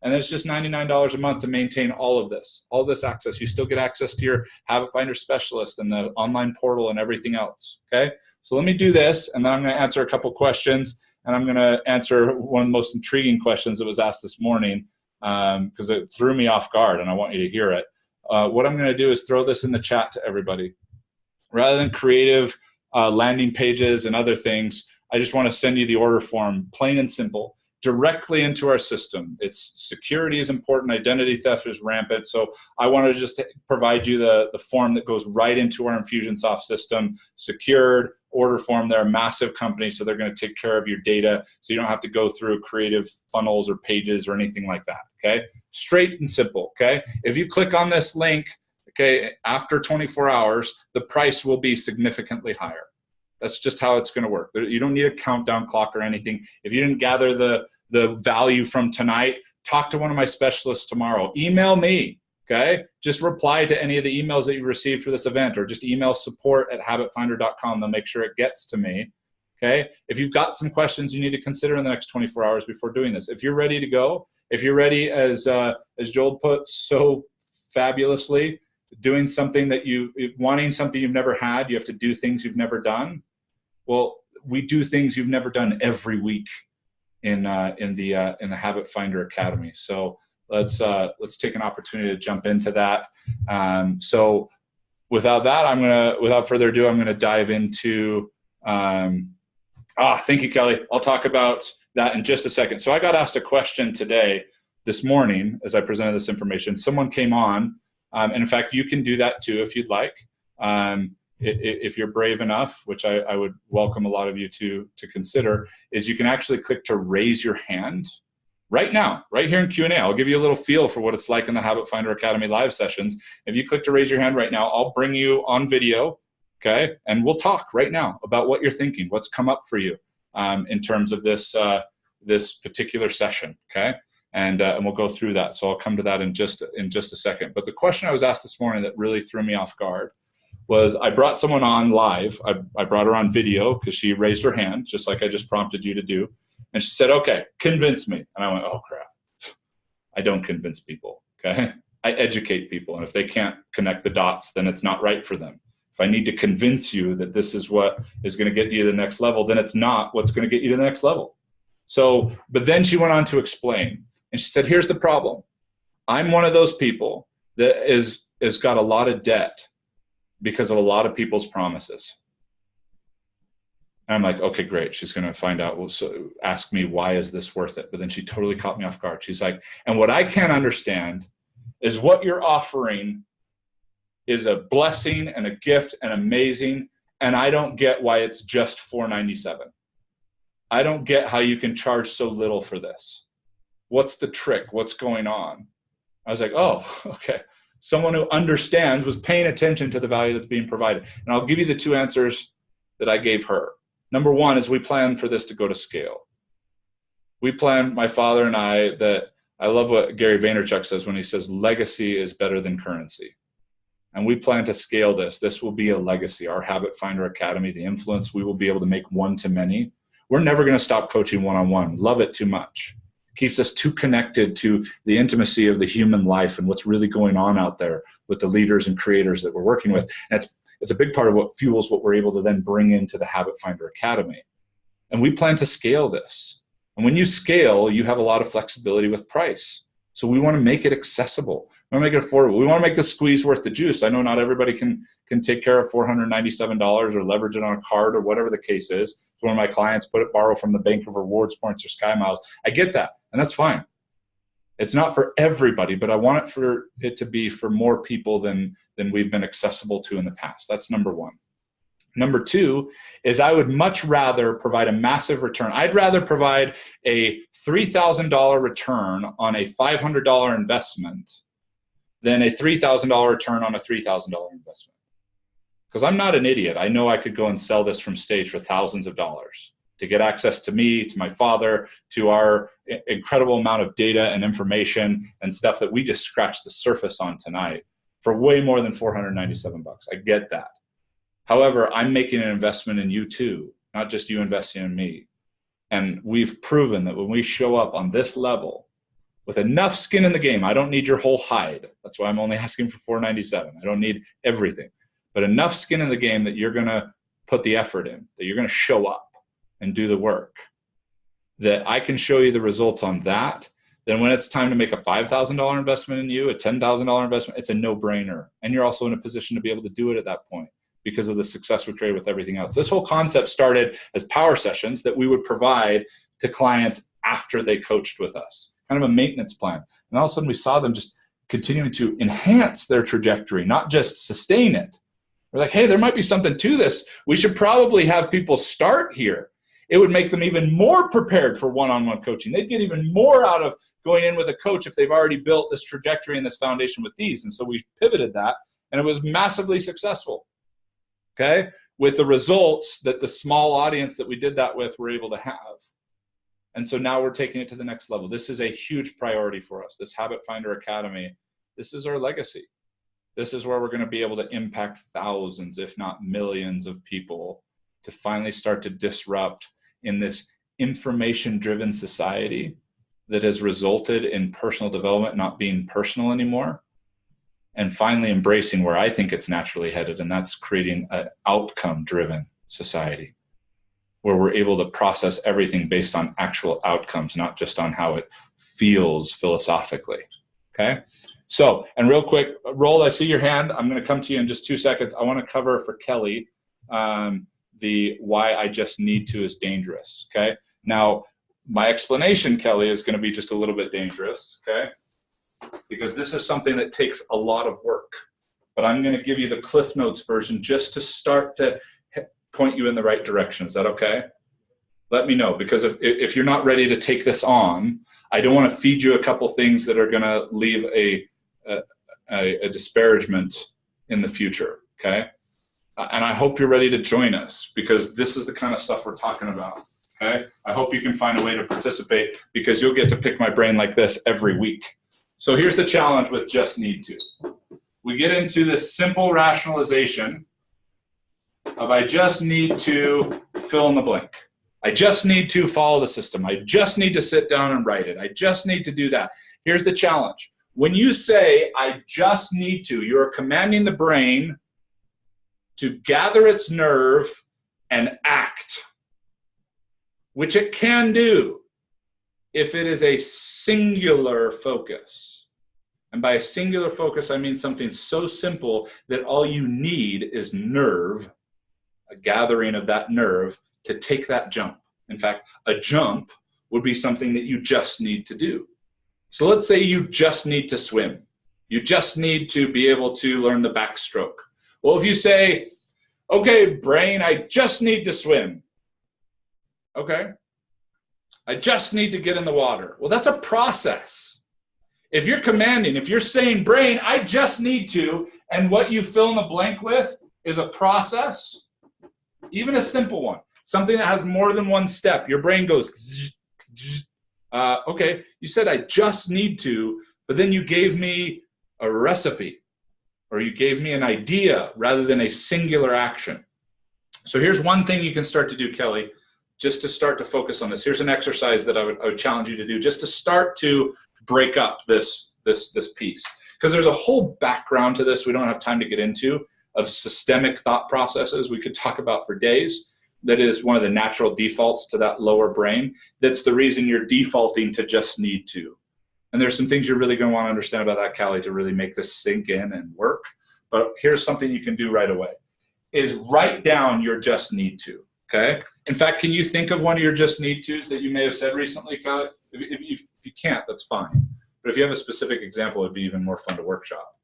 And then it's just $99 a month to maintain all of this access. You still get access to your Habit Finder specialist and the online portal and everything else. Okay. So let me do this, and then I'm going to answer a couple questions, and I'm going to answer one of the most intriguing questions that was asked this morning because it threw me off guard, and I want you to hear it. What I'm going to do is throw this in the chat to everybody. Rather than creative landing pages and other things, I just want to send you the order form, plain and simple, directly into our system. Its security is important. Identity theft is rampant. So I want to just provide you the form that goes right into our Infusionsoft system, secured order form. They're a massive company, so they're going to take care of your data, so you don't have to go through creative funnels or pages or anything like that. Okay, straight and simple. Okay, if you click on this link, okay, after 24 hours, the price will be significantly higher. That's just how it's going to work. You don't need a countdown clock or anything. If you didn't gather the value from tonight, talk to one of my specialists tomorrow. Email me, okay? Just reply to any of the emails that you've received for this event, or just email support@habitfinder.com. They'll make sure it gets to me, okay? If you've got some questions you need to consider in the next 24 hours before doing this, if you're ready to go, if you're ready, as Joel put so fabulously, doing something wanting something you've never had, you have to do things you've never done. Well, we do things you've never done every week in the Habit Finder Academy. So let's take an opportunity to jump into that. So without that, without further ado, I'm gonna dive into. Thank you, Kelly. I'll talk about that in just a second. So I got asked a question this morning as I presented this information. Someone came on, and in fact, you can do that too if you'd like. If you're brave enough, which I would welcome a lot of you to consider, is you can actually click to raise your hand right now, right here in Q&A. I'll give you a little feel for what it's like in the Habit Finder Academy live sessions. If you click to raise your hand right now, I'll bring you on video, okay? And we'll talk right now about what you're thinking, what's come up for you in terms of this particular session, okay? And we'll go through that. So I'll come to that in just a second. But the question I was asked this morning that really threw me off guard was, I brought someone on live. I brought her on video because she raised her hand, just like I just prompted you to do. And she said, okay, convince me. And I went, oh, crap. I don't convince people, okay? I educate people. And if they can't connect the dots, then it's not right for them. If I need to convince you that this is what is going to get you to the next level, then it's not what's going to get you to the next level. So, but then she went on to explain. And she said, here's the problem. I'm one of those people that is got a lot of debt because of a lot of people's promises. And I'm like, okay, great. She's going to find out. Well, so ask me, why is this worth it? But then she totally caught me off guard. She's like, and what I can't understand is what you're offering is a blessing and a gift and amazing. And I don't get why it's just $497. I don't get how you can charge so little for this. What's the trick? What's going on? I was like, oh, okay. Someone who understands, was paying attention to the value that's being provided. And I'll give you the two answers that I gave her. Number one is we plan for this to go to scale. We plan, my father and I, that I love what Gary Vaynerchuk says when he says legacy is better than currency. And we plan to scale this. This will be a legacy. Our Habit Finder Academy, the influence we will be able to make one to many. We're never going to stop coaching one-on-one. Love it too much. keeps us too connected to the intimacy of the human life and what's really going on out there with the leaders and creators that we're working with. And it's a big part of what fuels what we're able to then bring into the Habit Finder Academy. And we plan to scale this. And when you scale, you have a lot of flexibility with price. So we want to make it accessible. We want to make it affordable. We want to make the squeeze worth the juice. I know not everybody can take care of $497 or leverage it on a card or whatever the case is. One of my clients borrow from the Bank of Rewards points or Sky Miles. I get that, and that's fine. It's not for everybody, but I want it to be for more people than we've been accessible to in the past. That's number one. Number two is I would much rather provide a massive return. I'd rather provide a $3,000 return on a $500 investment than a $3,000 return on a $3,000 investment. Because I'm not an idiot. I know I could go and sell this from stage for thousands of dollars to get access to me, to my father, to our incredible amount of data and information and stuff that we just scratched the surface on tonight for way more than $497. I get that. However, I'm making an investment in you too, not just you investing in me. And we've proven that when we show up on this level with enough skin in the game, I don't need your whole hide. That's why I'm only asking for $497. I don't need everything, but enough skin in the game that you're going to put the effort in, that you're going to show up and do the work, that I can show you the results on that. Then when it's time to make a $5,000 investment in you, a $10,000 investment, it's a no-brainer. And you're also in a position to be able to do it at that point, because of the success we created with everything else. This whole concept started as power sessions that we would provide to clients after they coached with us, kind of a maintenance plan. And all of a sudden we saw them just continuing to enhance their trajectory, not just sustain it. We're like, hey, there might be something to this. We should probably have people start here. It would make them even more prepared for one-on-one coaching. They'd get even more out of going in with a coach if they've already built this trajectory and this foundation with these. And so we pivoted that, and it was massively successful. Okay, with the results that the small audience that we did that with were able to have. And so now we're taking it to the next level. This is a huge priority for us. This Habit Finder Academy, this is our legacy. This is where we're going to be able to impact thousands, if not millions of people to finally start to disrupt in this information-driven society that has resulted in personal development not being personal anymore. And finally embracing where I think it's naturally headed, and that's creating an outcome-driven society where we're able to process everything based on actual outcomes, not just on how it feels philosophically, okay? So, and real quick, Roald, I see your hand. I'm going to come to you in just 2 seconds. I want to cover for Kelly the why I just need to is dangerous, okay? Now, my explanation, Kelly, is going to be just a little bit dangerous, okay? Because this is something that takes a lot of work. But I'm going to give you the Cliff Notes version just to start to point you in the right direction. Is that okay? Let me know, because if you're not ready to take this on, I don't want to feed you a couple things that are going to leave a disparagement in the future, okay? And I hope you're ready to join us, because this is the kind of stuff we're talking about, okay? I hope you can find a way to participate, because you'll get to pick my brain like this every week. So here's the challenge with just need to. We get into this simple rationalization of I just need to fill in the blank. I just need to follow the system. I just need to sit down and write it. I just need to do that. Here's the challenge. When you say I just need to, you're commanding the brain to gather its nerve and act, which it can do if it is a singular focus. And by a singular focus, I mean something so simple that all you need is nerve, a gathering of that nerve to take that jump. In fact, a jump would be something that you just need to do. So let's say you just need to swim. You just need to be able to learn the backstroke. Well, if you say, okay, brain, I just need to swim. Okay. I just need to get in the water. Well, that's a process. If you're commanding, if you're saying, brain, I just need to, and what you fill in the blank with is a process, even a simple one, something that has more than one step, your brain goes, okay, you said I just need to, but then you gave me a recipe, or you gave me an idea rather than a singular action. So here's one thing you can start to do, Kelly. just to start to focus on this, here's an exercise that I would challenge you to do just to start to break up this piece. Because there's a whole background to this we don't have time to get into of systemic thought processes we could talk about for days. That is one of the natural defaults to that lower brain. That's the reason you're defaulting to just need to. And there's some things you're really going to want to understand about that, Callie, to really make this sink in and work. But here's something you can do right away, is write down your just need to, okay? In fact, can you think of one of your just need tos that you may have said recently, Callie? If you can't, that's fine. But if you have a specific example, it'd be even more fun to workshop.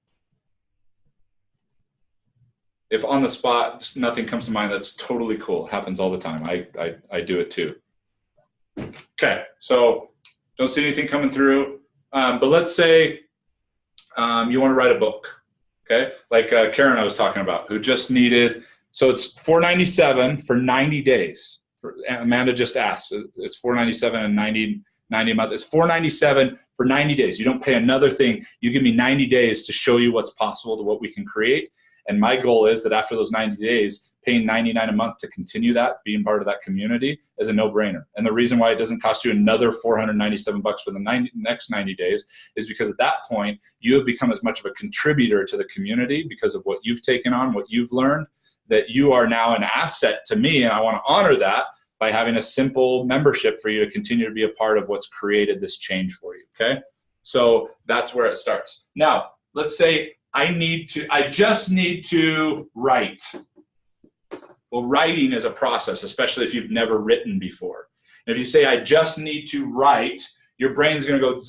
If on the spot, just nothing comes to mind, that's totally cool. It happens all the time. I do it too. Okay, so don't see anything coming through. But let's say you want to write a book, okay? Like Karen I was talking about, who just needed, so it's $497 for 90 days. Amanda just asked, it's $497 and 90 a month. It's $497 for 90 days. You don't pay another thing. You give me 90 days to show you what's possible, to what we can create. And my goal is that after those 90 days, paying $99 a month to continue that, being part of that community, is a no-brainer. And the reason why it doesn't cost you another $497 for the next 90 days is because at that point, you have become as much of a contributor to the community because of what you've taken on, what you've learned, that you are now an asset to me. And I want to honor that by having a simple membership for you to continue to be a part of what's created this change for you, okay? So that's where it starts. Now, let's say I just need to write. Well, writing is a process, especially if you've never written before. And if you say, I just need to write, your brain's going to go,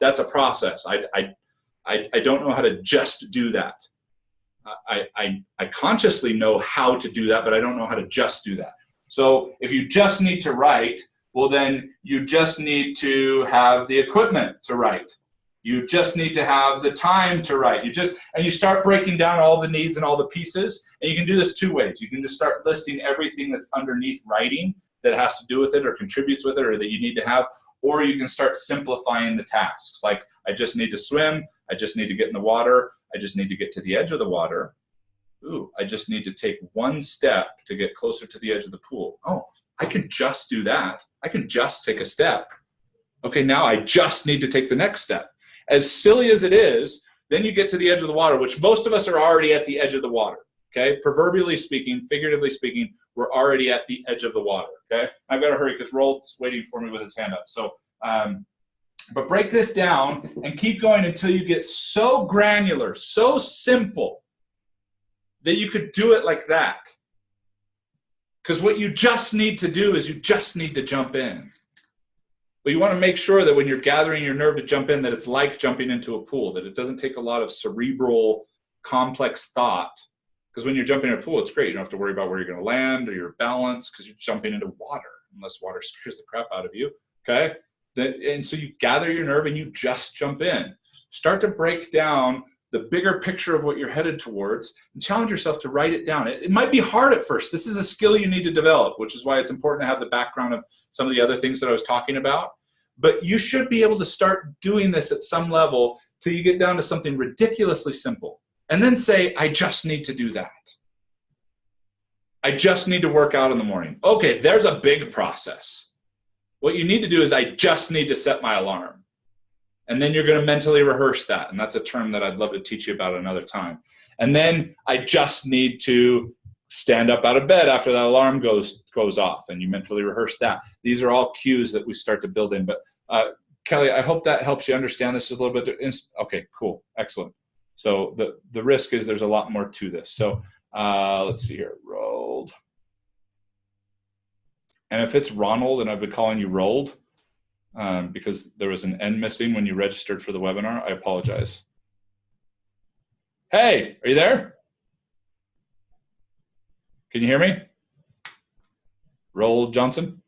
that's a process. I don't know how to just do that. I consciously know how to do that, but I don't know how to just do that. So if you just need to write, well, then you just need to have the equipment to write. You just need to have the time to write. And you start breaking down all the needs and all the pieces. And you can do this two ways. You can just start listing everything that's underneath writing that has to do with it or contributes with it or that you need to have. Or you can start simplifying the tasks. Like, I just need to swim. I just need to get in the water. I just need to get to the edge of the water. Ooh, I just need to take one step to get closer to the edge of the pool. Oh, I can just do that. I can just take a step. Okay, now I just need to take the next step. As silly as it is, then you get to the edge of the water, which most of us are already at the edge of the water, okay? Proverbially speaking, figuratively speaking, we're already at the edge of the water, okay? I've got to hurry because Rold's waiting for me with his hand up. So, but break this down and keep going until you get so granular, so simple that you could do it like that. Because what you just need to do is you just need to jump in. But you want to make sure that when you're gathering your nerve to jump in, that it's like jumping into a pool, that it doesn't take a lot of cerebral, complex thought. Because when you're jumping in a pool, it's great. You don't have to worry about where you're going to land or your balance because you're jumping into water, unless water scares the crap out of you, okay? And so you gather your nerve and you just jump in. Start to break down the bigger picture of what you're headed towards and challenge yourself to write it down. It might be hard at first. This is a skill you need to develop, which is why it's important to have the background of some of the other things that I was talking about. But you should be able to start doing this at some level till you get down to something ridiculously simple. And then say, I just need to do that. I just need to work out in the morning. Okay, there's a big process. What you need to do is I just need to set my alarm. And then you're going to mentally rehearse that. And that's a term that I'd love to teach you about another time. And then I just need to stand up out of bed after that alarm goes off. And you mentally rehearse that. These are all cues that we start to build in. But Kelly, I hope that helps you understand this a little bit. Okay, cool. Excellent. So the risk is there's a lot more to this. So let's see here. Rolled. And if it's Ronald and I've been calling you Rolled, because there was an N missing when you registered for the webinar, I apologize. Hey, are you there? Can you hear me? Roll Johnson?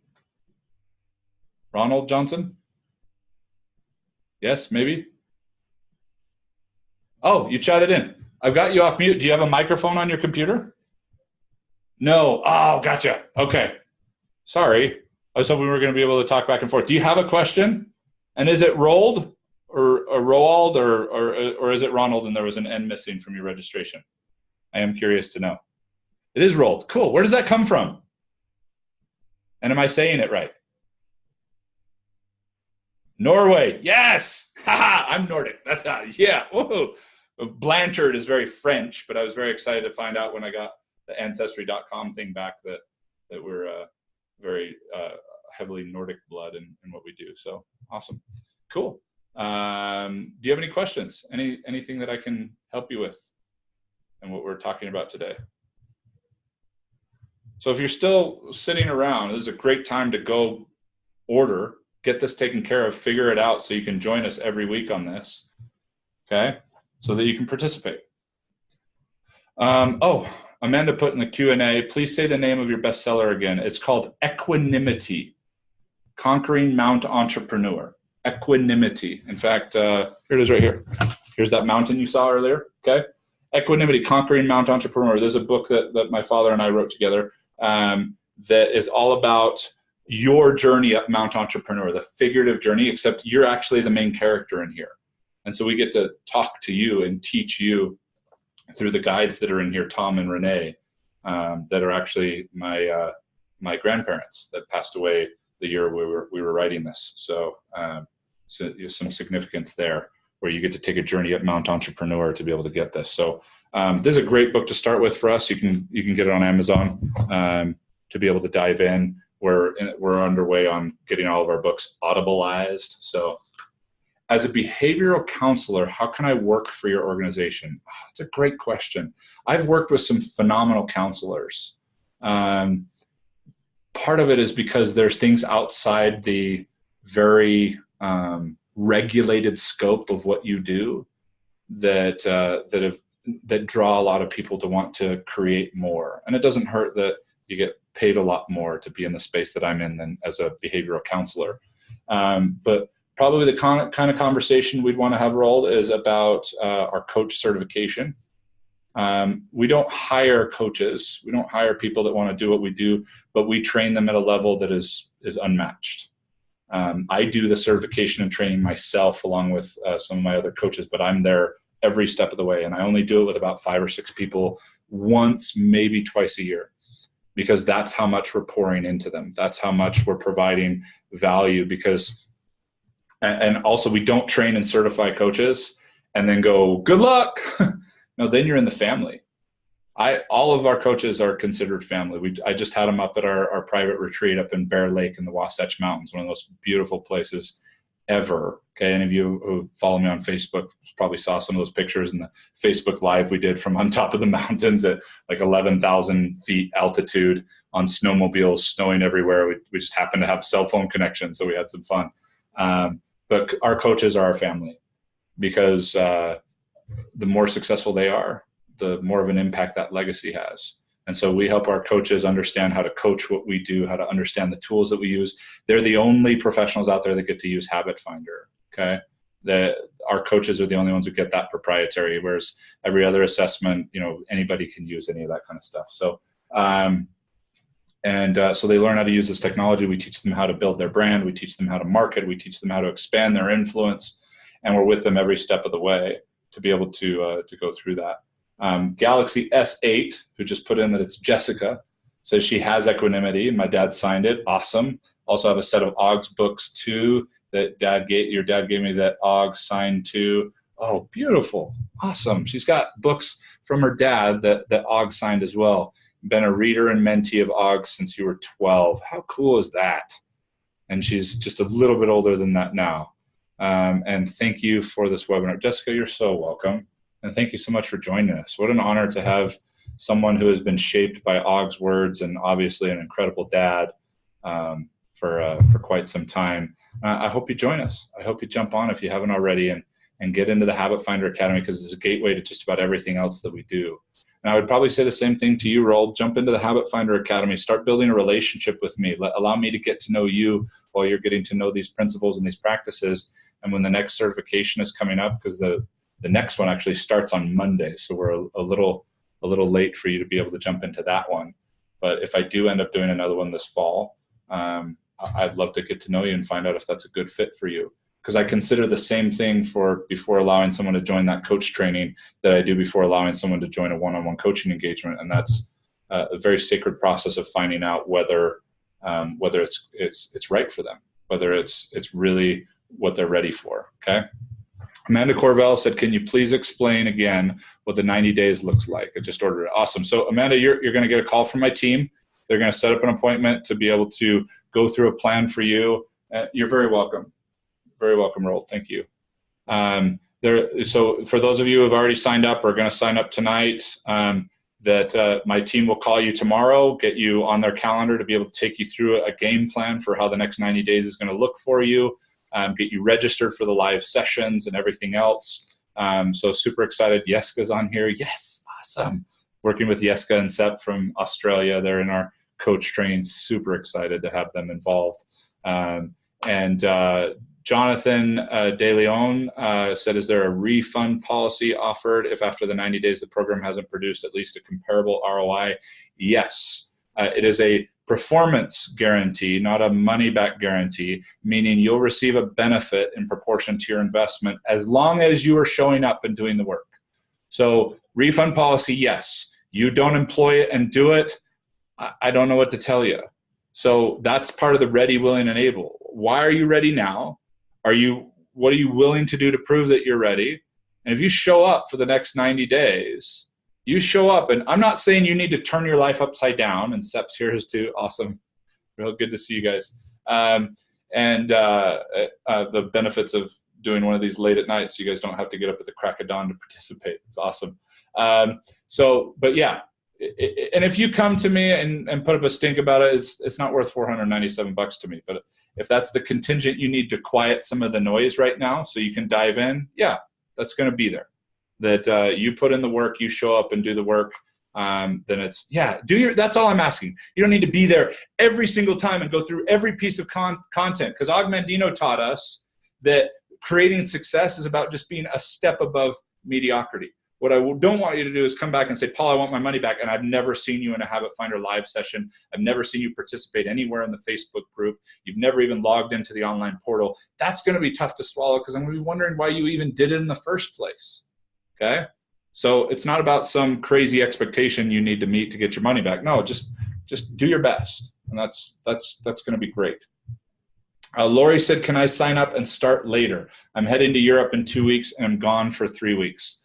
Ronald Johnson? Yes, maybe? Oh, you chatted in. I've got you off mute. Do you have a microphone on your computer? No. Oh, gotcha. Okay. Sorry. I was hoping we were going to be able to talk back and forth. Do you have a question? And is it Rolled or Roald or is it Ronald and there was an N missing from your registration? I am curious to know. It is Rolled. Cool. Where does that come from? And am I saying it right? Norway. Yes. Haha, I'm Nordic. That's how, yeah. Woohoo. Blanchard is very French, but I was very excited to find out when I got the ancestry.com thing back that we're very heavily Nordic blood in what we do. So awesome. Cool. Do you have any questions? Anything that I can help you with and what we're talking about today? So if you're still sitting around, this is a great time to go order, get this taken care of, figure it out so you can join us every week on this, okay? So that you can participate. Oh, Amanda put in the Q&A, please say the name of your bestseller again. It's called Equanimity, Conquering Mount Entrepreneur. Equanimity. In fact, here it is right here. Here's that mountain you saw earlier, okay? Equanimity, Conquering Mount Entrepreneur. There's a book that my father and I wrote together that is all about your journey up Mount Entrepreneur, the figurative journey, except you're actually the main character in here. And so we get to talk to you and teach you through the guides that are in here, Tom and Renee, that are actually my grandparents that passed away the year we were writing this. So there's some significance there where you get to take a journey up Mount Entrepreneur to be able to get this. So this is a great book to start with for us. You can get it on Amazon to be able to dive in. We're underway on getting all of our books audibleized. So as a behavioral counselor, how can I work for your organization? Oh, that's a great question. I've worked with some phenomenal counselors. Part of it is because there's things outside the very regulated scope of what you do that draw a lot of people to want to create more. And it doesn't hurt that you get paid a lot more to be in the space that I'm in than as a behavioral counselor. But probably the kind of conversation we'd want to have rolled is about our coach certification. We don't hire coaches. We don't hire people that want to do what we do, but we train them at a level that is unmatched. I do the certification and training myself along with some of my other coaches, but I'm there every step of the way. And I only do it with about 5 or 6 people once, maybe twice a year, because that's how much we're pouring into them. That's how much we're providing value because, and also we don't train and certify coaches and then go, good luck. No, then you're in the family. All of our coaches are considered family. I just had them up at our private retreat up in Bear Lake in the Wasatch Mountains, one of the most beautiful places ever. Okay, any of you who follow me on Facebook probably saw some of those pictures in the Facebook Live we did from on top of the mountains at like 11,000 feet altitude on snowmobiles, snowing everywhere. We just happened to have cell phone connection, so we had some fun. But our coaches are our family because the more successful they are, the more of an impact that legacy has. And so we help our coaches understand how to coach what we do, how to understand the tools that we use. They're the only professionals out there that get to use Habit Finder, okay? Our coaches are the only ones who get that proprietary, whereas every other assessment, anybody can use any of that kind of stuff. So, so they learn how to use this technology. We teach them how to build their brand. We teach them how to market. We teach them how to expand their influence. And we're with them every step of the way to be able to go through that. Galaxy S8, who just put in that it's Jessica, says she has equanimity, and my dad signed it. Awesome. Also have a set of Og's books too that your dad gave me that Og signed too. Oh, beautiful. Awesome. She's got books from her dad that Og signed as well. Been a reader and mentee of Og since you were 12. How cool is that? And she's just a little bit older than that now. And thank you for this webinar. Jessica, you're so welcome. And thank you so much for joining us. What an honor to have someone who has been shaped by Og's words and obviously an incredible dad for quite some time. I hope you join us. I hope you jump on if you haven't already and get into the Habit Finder Academy because it's a gateway to just about everything else that we do. And I would probably say the same thing to you, Roll. Jump into the Habit Finder Academy. Start building a relationship with me. Allow me to get to know you while you're getting to know these principles and these practices. And when the next certification is coming up, because the next one actually starts on Monday, so we're a little late for you to be able to jump into that one. But if I do end up doing another one this fall, I'd love to get to know you and find out if that's a good fit for you. Because I consider the same thing before allowing someone to join that coach training that I do before allowing someone to join a one-on-one coaching engagement. And that's a very sacred process of finding out whether whether it's right for them, whether it's really what they're ready for. Okay. Amanda Corvell said, can you please explain again what the 90 days looks like? I just ordered it. Awesome. So Amanda, you're going to get a call from my team. They're going to set up an appointment to be able to go through a plan for you. You're very welcome. Very welcome, Roald. Thank you. So for those of you who have already signed up or are going to sign up tonight, my team will call you tomorrow, get you on their calendar to be able to take you through a game plan for how the next 90 days is going to look for you. Get you registered for the live sessions and everything else. So super excited. Jeska's on here. Yes, awesome. Working with Jeska and Sepp from Australia. They're in our coach train. Super excited to have them involved. Jonathan De Leon said, is there a refund policy offered if after the 90 days the program hasn't produced at least a comparable ROI? Yes. It is a performance guarantee, not a money-back guarantee, meaning you'll receive a benefit in proportion to your investment as long as you are showing up and doing the work. So refund policy, yes. You don't employ it and do it, I don't know what to tell you. So that's part of the ready, willing, and able. Why are you ready now? What are you willing to do to prove that you're ready? And if you show up for the next 90 days, you show up, and I'm not saying you need to turn your life upside down, and Sepp's here is too. Awesome. Real good to see you guys. The benefits of doing one of these late at night so you guys don't have to get up at the crack of dawn to participate. It's awesome. But yeah, and if you come to me and put up a stink about it, it's not worth $497 to me. But if that's the contingent you need to quiet some of the noise right now so you can dive in, yeah, that's going to be there. That you put in the work, you show up and do the work, then it's, yeah, that's all I'm asking. You don't need to be there every single time and go through every piece of content, because Mandino taught us that creating success is about just being a step above mediocrity. What I don't want you to do is come back and say, Paul, I want my money back, and I've never seen you in a Habit Finder live session. I've never seen you participate anywhere in the Facebook group. You've never even logged into the online portal. That's going to be tough to swallow, because I'm going to be wondering why you even did it in the first place. Okay? So it's not about some crazy expectation you need to meet to get your money back. No, just do your best, and that's going to be great. Lori said, can I sign up and start later? I'm heading to Europe in 2 weeks, and I'm gone for 3 weeks.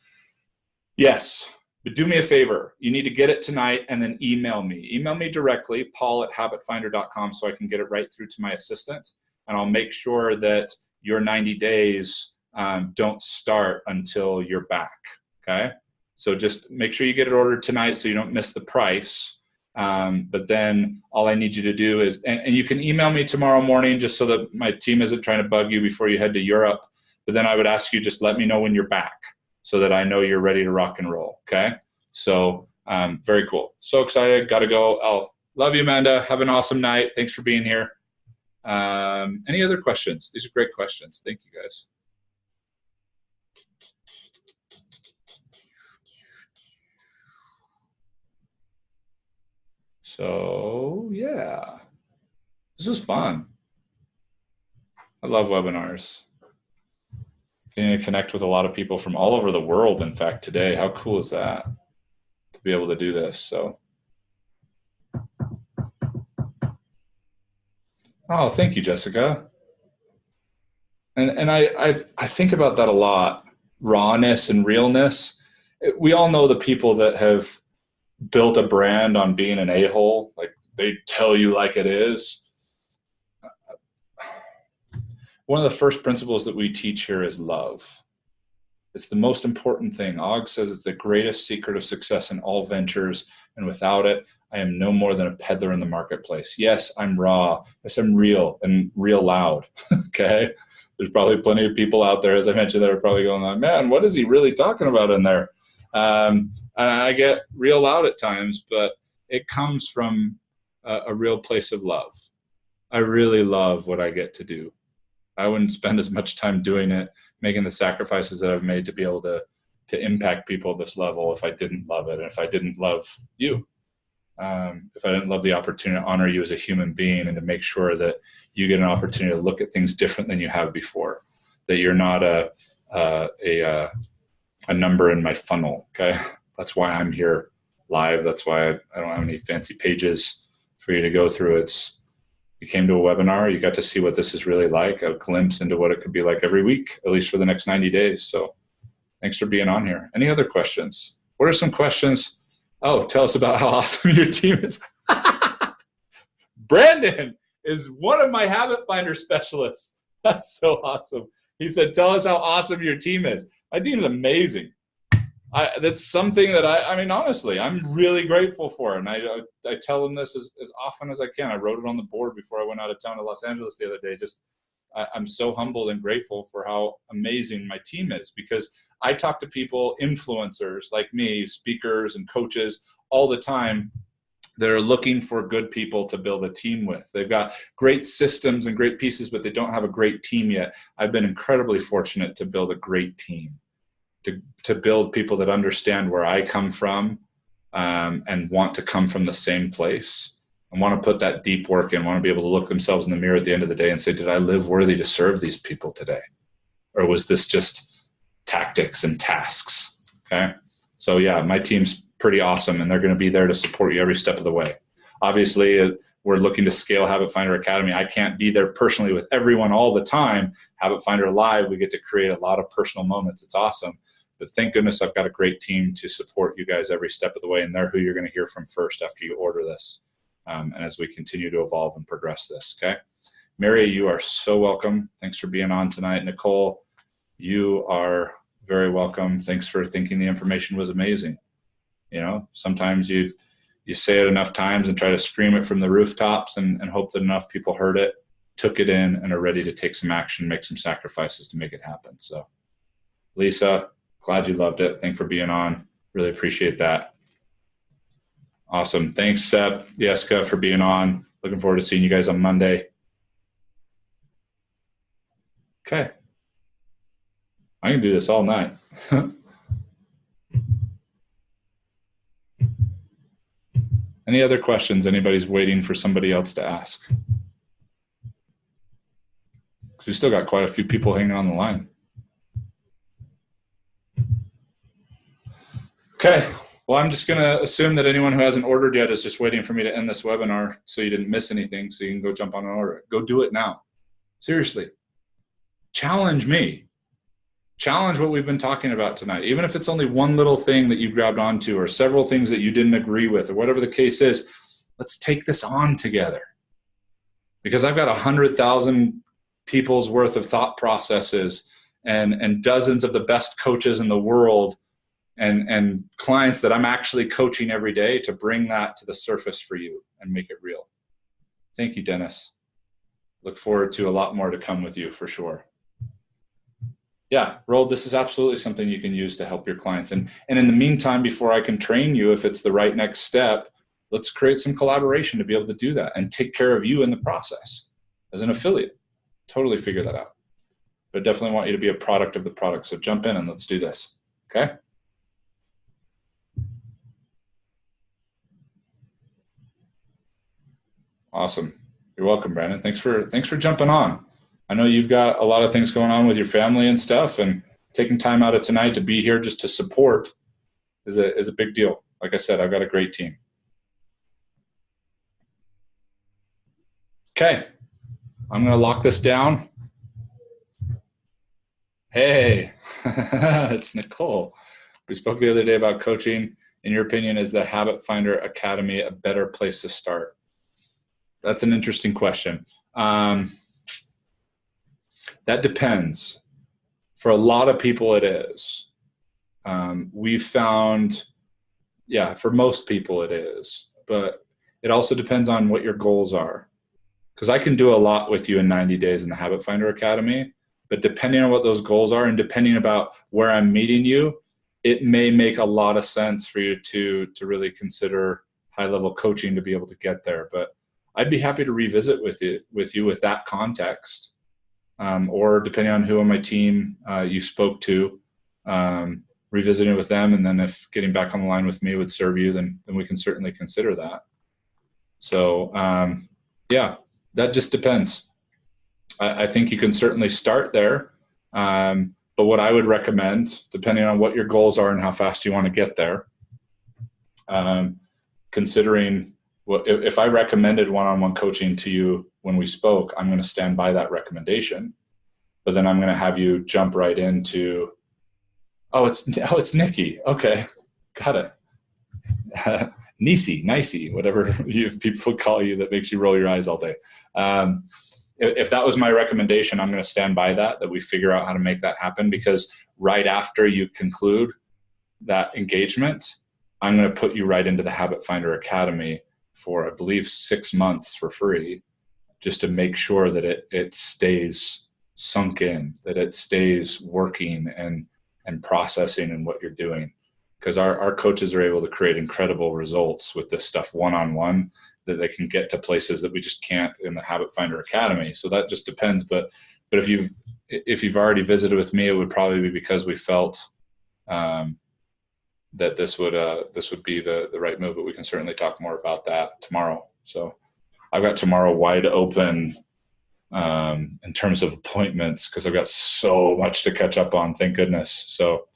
Yes, but do me a favor. You need to get it tonight and then email me. Email me directly, paul@habitfinder.com, so I can get it right through to my assistant, and I'll make sure that your 90 days don't start until you're back, okay? So just make sure you get it ordered tonight so you don't miss the price. But then all I need you to do is, and you can email me tomorrow morning just so that my team isn't trying to bug you before you head to Europe. But then I would ask you, just let me know when you're back so that I know you're ready to rock and roll, okay? So very cool. So excited, gotta go. I'll love you, Amanda. Have an awesome night. Thanks for being here. Any other questions? These are great questions. Thank you, guys. So yeah, this is fun. I love webinars. Getting to connect with a lot of people from all over the world, in fact, today. How cool is that, to be able to do this? So, oh, thank you, Jessica. And I think about that a lot, rawness and realness. We all know the people that have built a brand on being an a-hole, like they tell you like it is. One of the first principles that we teach here is love. It's the most important thing. Og says it's the greatest secret of success in all ventures, and without it, I am no more than a peddler in the marketplace. Yes, I'm raw. Yes, I'm real and real loud, okay? There's probably plenty of people out there, as I mentioned, that are probably going like, man, what is he really talking about in there? I get real loud at times, but it comes from a real place of love. I really love what I get to do. I wouldn't spend as much time doing it, making the sacrifices that I've made to be able to impact people at this level if I didn't love it, and if I didn't love you, if I didn't love the opportunity to honor you as a human being and to make sure that you get an opportunity to look at things different than you have before, that you're not a number in my funnel, okay? That's why I'm here live. That's why I don't have any fancy pages for you to go through. It's You came to a webinar, you got to see what this is really like, a glimpse into what it could be like every week, at least for the next 90 days. So thanks for being on here. Any other questions? What are some questions? Oh, tell us about how awesome your team is. Brandon is one of my habit finder specialists. That's so awesome. He said, tell us how awesome your team is. My team is amazing. That's something that I mean, honestly, I'm really grateful for. And I tell them this as often as I can. I wrote it on the board before I went out of town to Los Angeles the other day. I'm so humbled and grateful for how amazing my team is, because I talk to people, influencers like me, speakers and coaches all the time. They're looking for good people to build a team with. They've got great systems and great pieces, but they don't have a great team yet. I've been incredibly fortunate to build a great team, to build people that understand where I come from, and want to come from the same place and want to put that deep work in, want to be able to look themselves in the mirror at the end of the day and say, did I live worthy to serve these people today? Or was this just tactics and tasks? Okay. So yeah, my team's pretty awesome, and they're going to be there to support you every step of the way. Obviously, we're looking to scale Habit Finder Academy. I can't be there personally with everyone all the time. Habit Finder Live, we get to create a lot of personal moments. It's awesome. But thank goodness I've got a great team to support you guys every step of the way, and they're who you're going to hear from first after you order this, and as we continue to evolve and progress this, okay? Mary, you are so welcome. Thanks for being on tonight. Nicole, you are very welcome. Thanks for thinking the information was amazing. You know, sometimes you say it enough times and try to scream it from the rooftops and hope that enough people heard it, took it in, and are ready to take some action, make some sacrifices to make it happen. So Lisa, glad you loved it. Thanks for being on. Really appreciate that. Awesome. Thanks, Seb, Jessica, for being on. Looking forward to seeing you guys on Monday. Okay. I can do this all night. Any other questions anybody's waiting for somebody else to ask? Because we still got quite a few people hanging on the line. Okay, well, I'm just going to assume that anyone who hasn't ordered yet is just waiting for me to end this webinar so you didn't miss anything, so you can go jump on and order it. Go do it now. Seriously. Challenge me. Challenge what we've been talking about tonight. Even if it's only one little thing that you grabbed onto or several things that you didn't agree with or whatever the case is, let's take this on together. Because I've got 100,000 people's worth of thought processes and dozens of the best coaches in the world and clients that I'm actually coaching every day to bring that to the surface for you and make it real. Thank you, Dennis. Look forward to a lot more to come with you for sure. Yeah, Roald, this is absolutely something you can use to help your clients. And in the meantime, before I can train you, if it's the right next step, let's create some collaboration to be able to do that and take care of you in the process as an affiliate. Totally figure that out. But definitely want you to be a product of the product. So jump in and let's do this, okay? Awesome. You're welcome, Brandon. Thanks for jumping on. I know you've got a lot of things going on with your family and stuff, and taking time out of tonight to be here just to support is a big deal. Like I said, I've got a great team. Okay, I'm going to lock this down. Hey, it's Nicole. We spoke the other day about coaching. In your opinion, is the Habit Finder Academy a better place to start? That's an interesting question. That depends. For a lot of people, it is. We've found, yeah, for most people it is. But it also depends on what your goals are. Because I can do a lot with you in 90 days in the Habit Finder Academy. But depending on what those goals are and depending about where I'm meeting you, it may make a lot of sense for you to really consider high-level coaching to be able to get there. But I'd be happy to revisit with you with that context. Or depending on who on my team you spoke to, revisiting with them, and then if getting back on the line with me would serve you, then we can certainly consider that. So yeah, that just depends. I think you can certainly start there, but what I would recommend, depending on what your goals are and how fast you want to get there, considering well, if I recommended one-on-one coaching to you when we spoke, I'm going to stand by that recommendation. But then I'm going to have you jump right into, oh, it's Nikki. Okay, got it. Nicey, whatever people call you that makes you roll your eyes all day. If that was my recommendation, I'm going to stand by that we figure out how to make that happen, because right after you conclude that engagement, I'm going to put you right into the Habit Finder Academy for, I believe, 6 months for free, just to make sure that it stays sunk in, that it stays working and processing in what you're doing. Because our coaches are able to create incredible results with this stuff one-on-one, that they can get to places that we just can't in the Habit Finder Academy. So that just depends. But if you've already visited with me, it would probably be because we felt that this would be the right move. But we can certainly talk more about that tomorrow. So I've got tomorrow wide open in terms of appointments, because I've got so much to catch up on. Thank goodness. So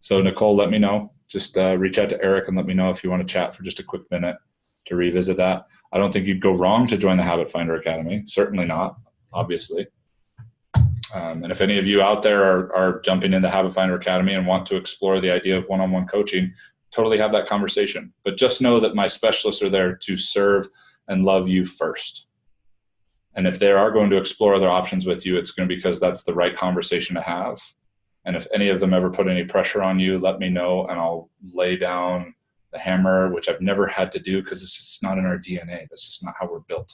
Nicole, let me know. Just reach out to Eric and let me know if you want to chat for just a quick minute to revisit that. I don't think you'd go wrong to join the Habit Finder Academy. Certainly not, obviously. And if any of you out there are jumping into Habit Finder Academy and want to explore the idea of one-on-one coaching, totally have that conversation. But just know that my specialists are there to serve and love you first. And if they are going to explore other options with you, it's going to be because that's the right conversation to have. And if any of them ever put any pressure on you, let me know, and I'll lay down the hammer, which I've never had to do because it's just not in our DNA. That's just not how we're built.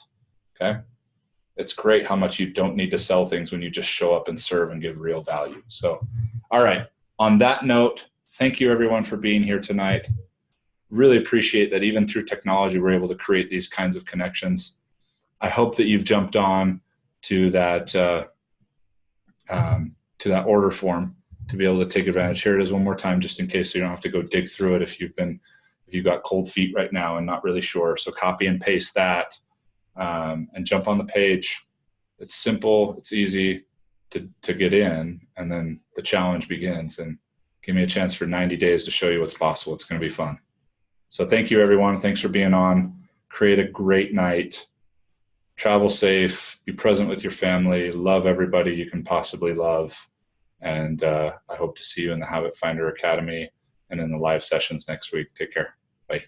Okay? It's great how much you don't need to sell things when you just show up and serve and give real value. So, all right. On that note, thank you everyone for being here tonight. Really appreciate that even through technology, we're able to create these kinds of connections. I hope that you've jumped on to that order form to be able to take advantage. Here it is one more time, just in case, so you don't have to go dig through it if you've got cold feet right now and not really sure. So copy and paste that and jump on the page. It's simple, it's easy to get in, and then the challenge begins. And give me a chance for 90 days to show you what's possible. It's going to be fun. So thank you, everyone. Thanks for being on. Create a great night. Travel safe. Be present with your family. Love everybody you can possibly love. And I hope to see you in the Habit Finder Academy and in the live sessions next week. Take care. Bye.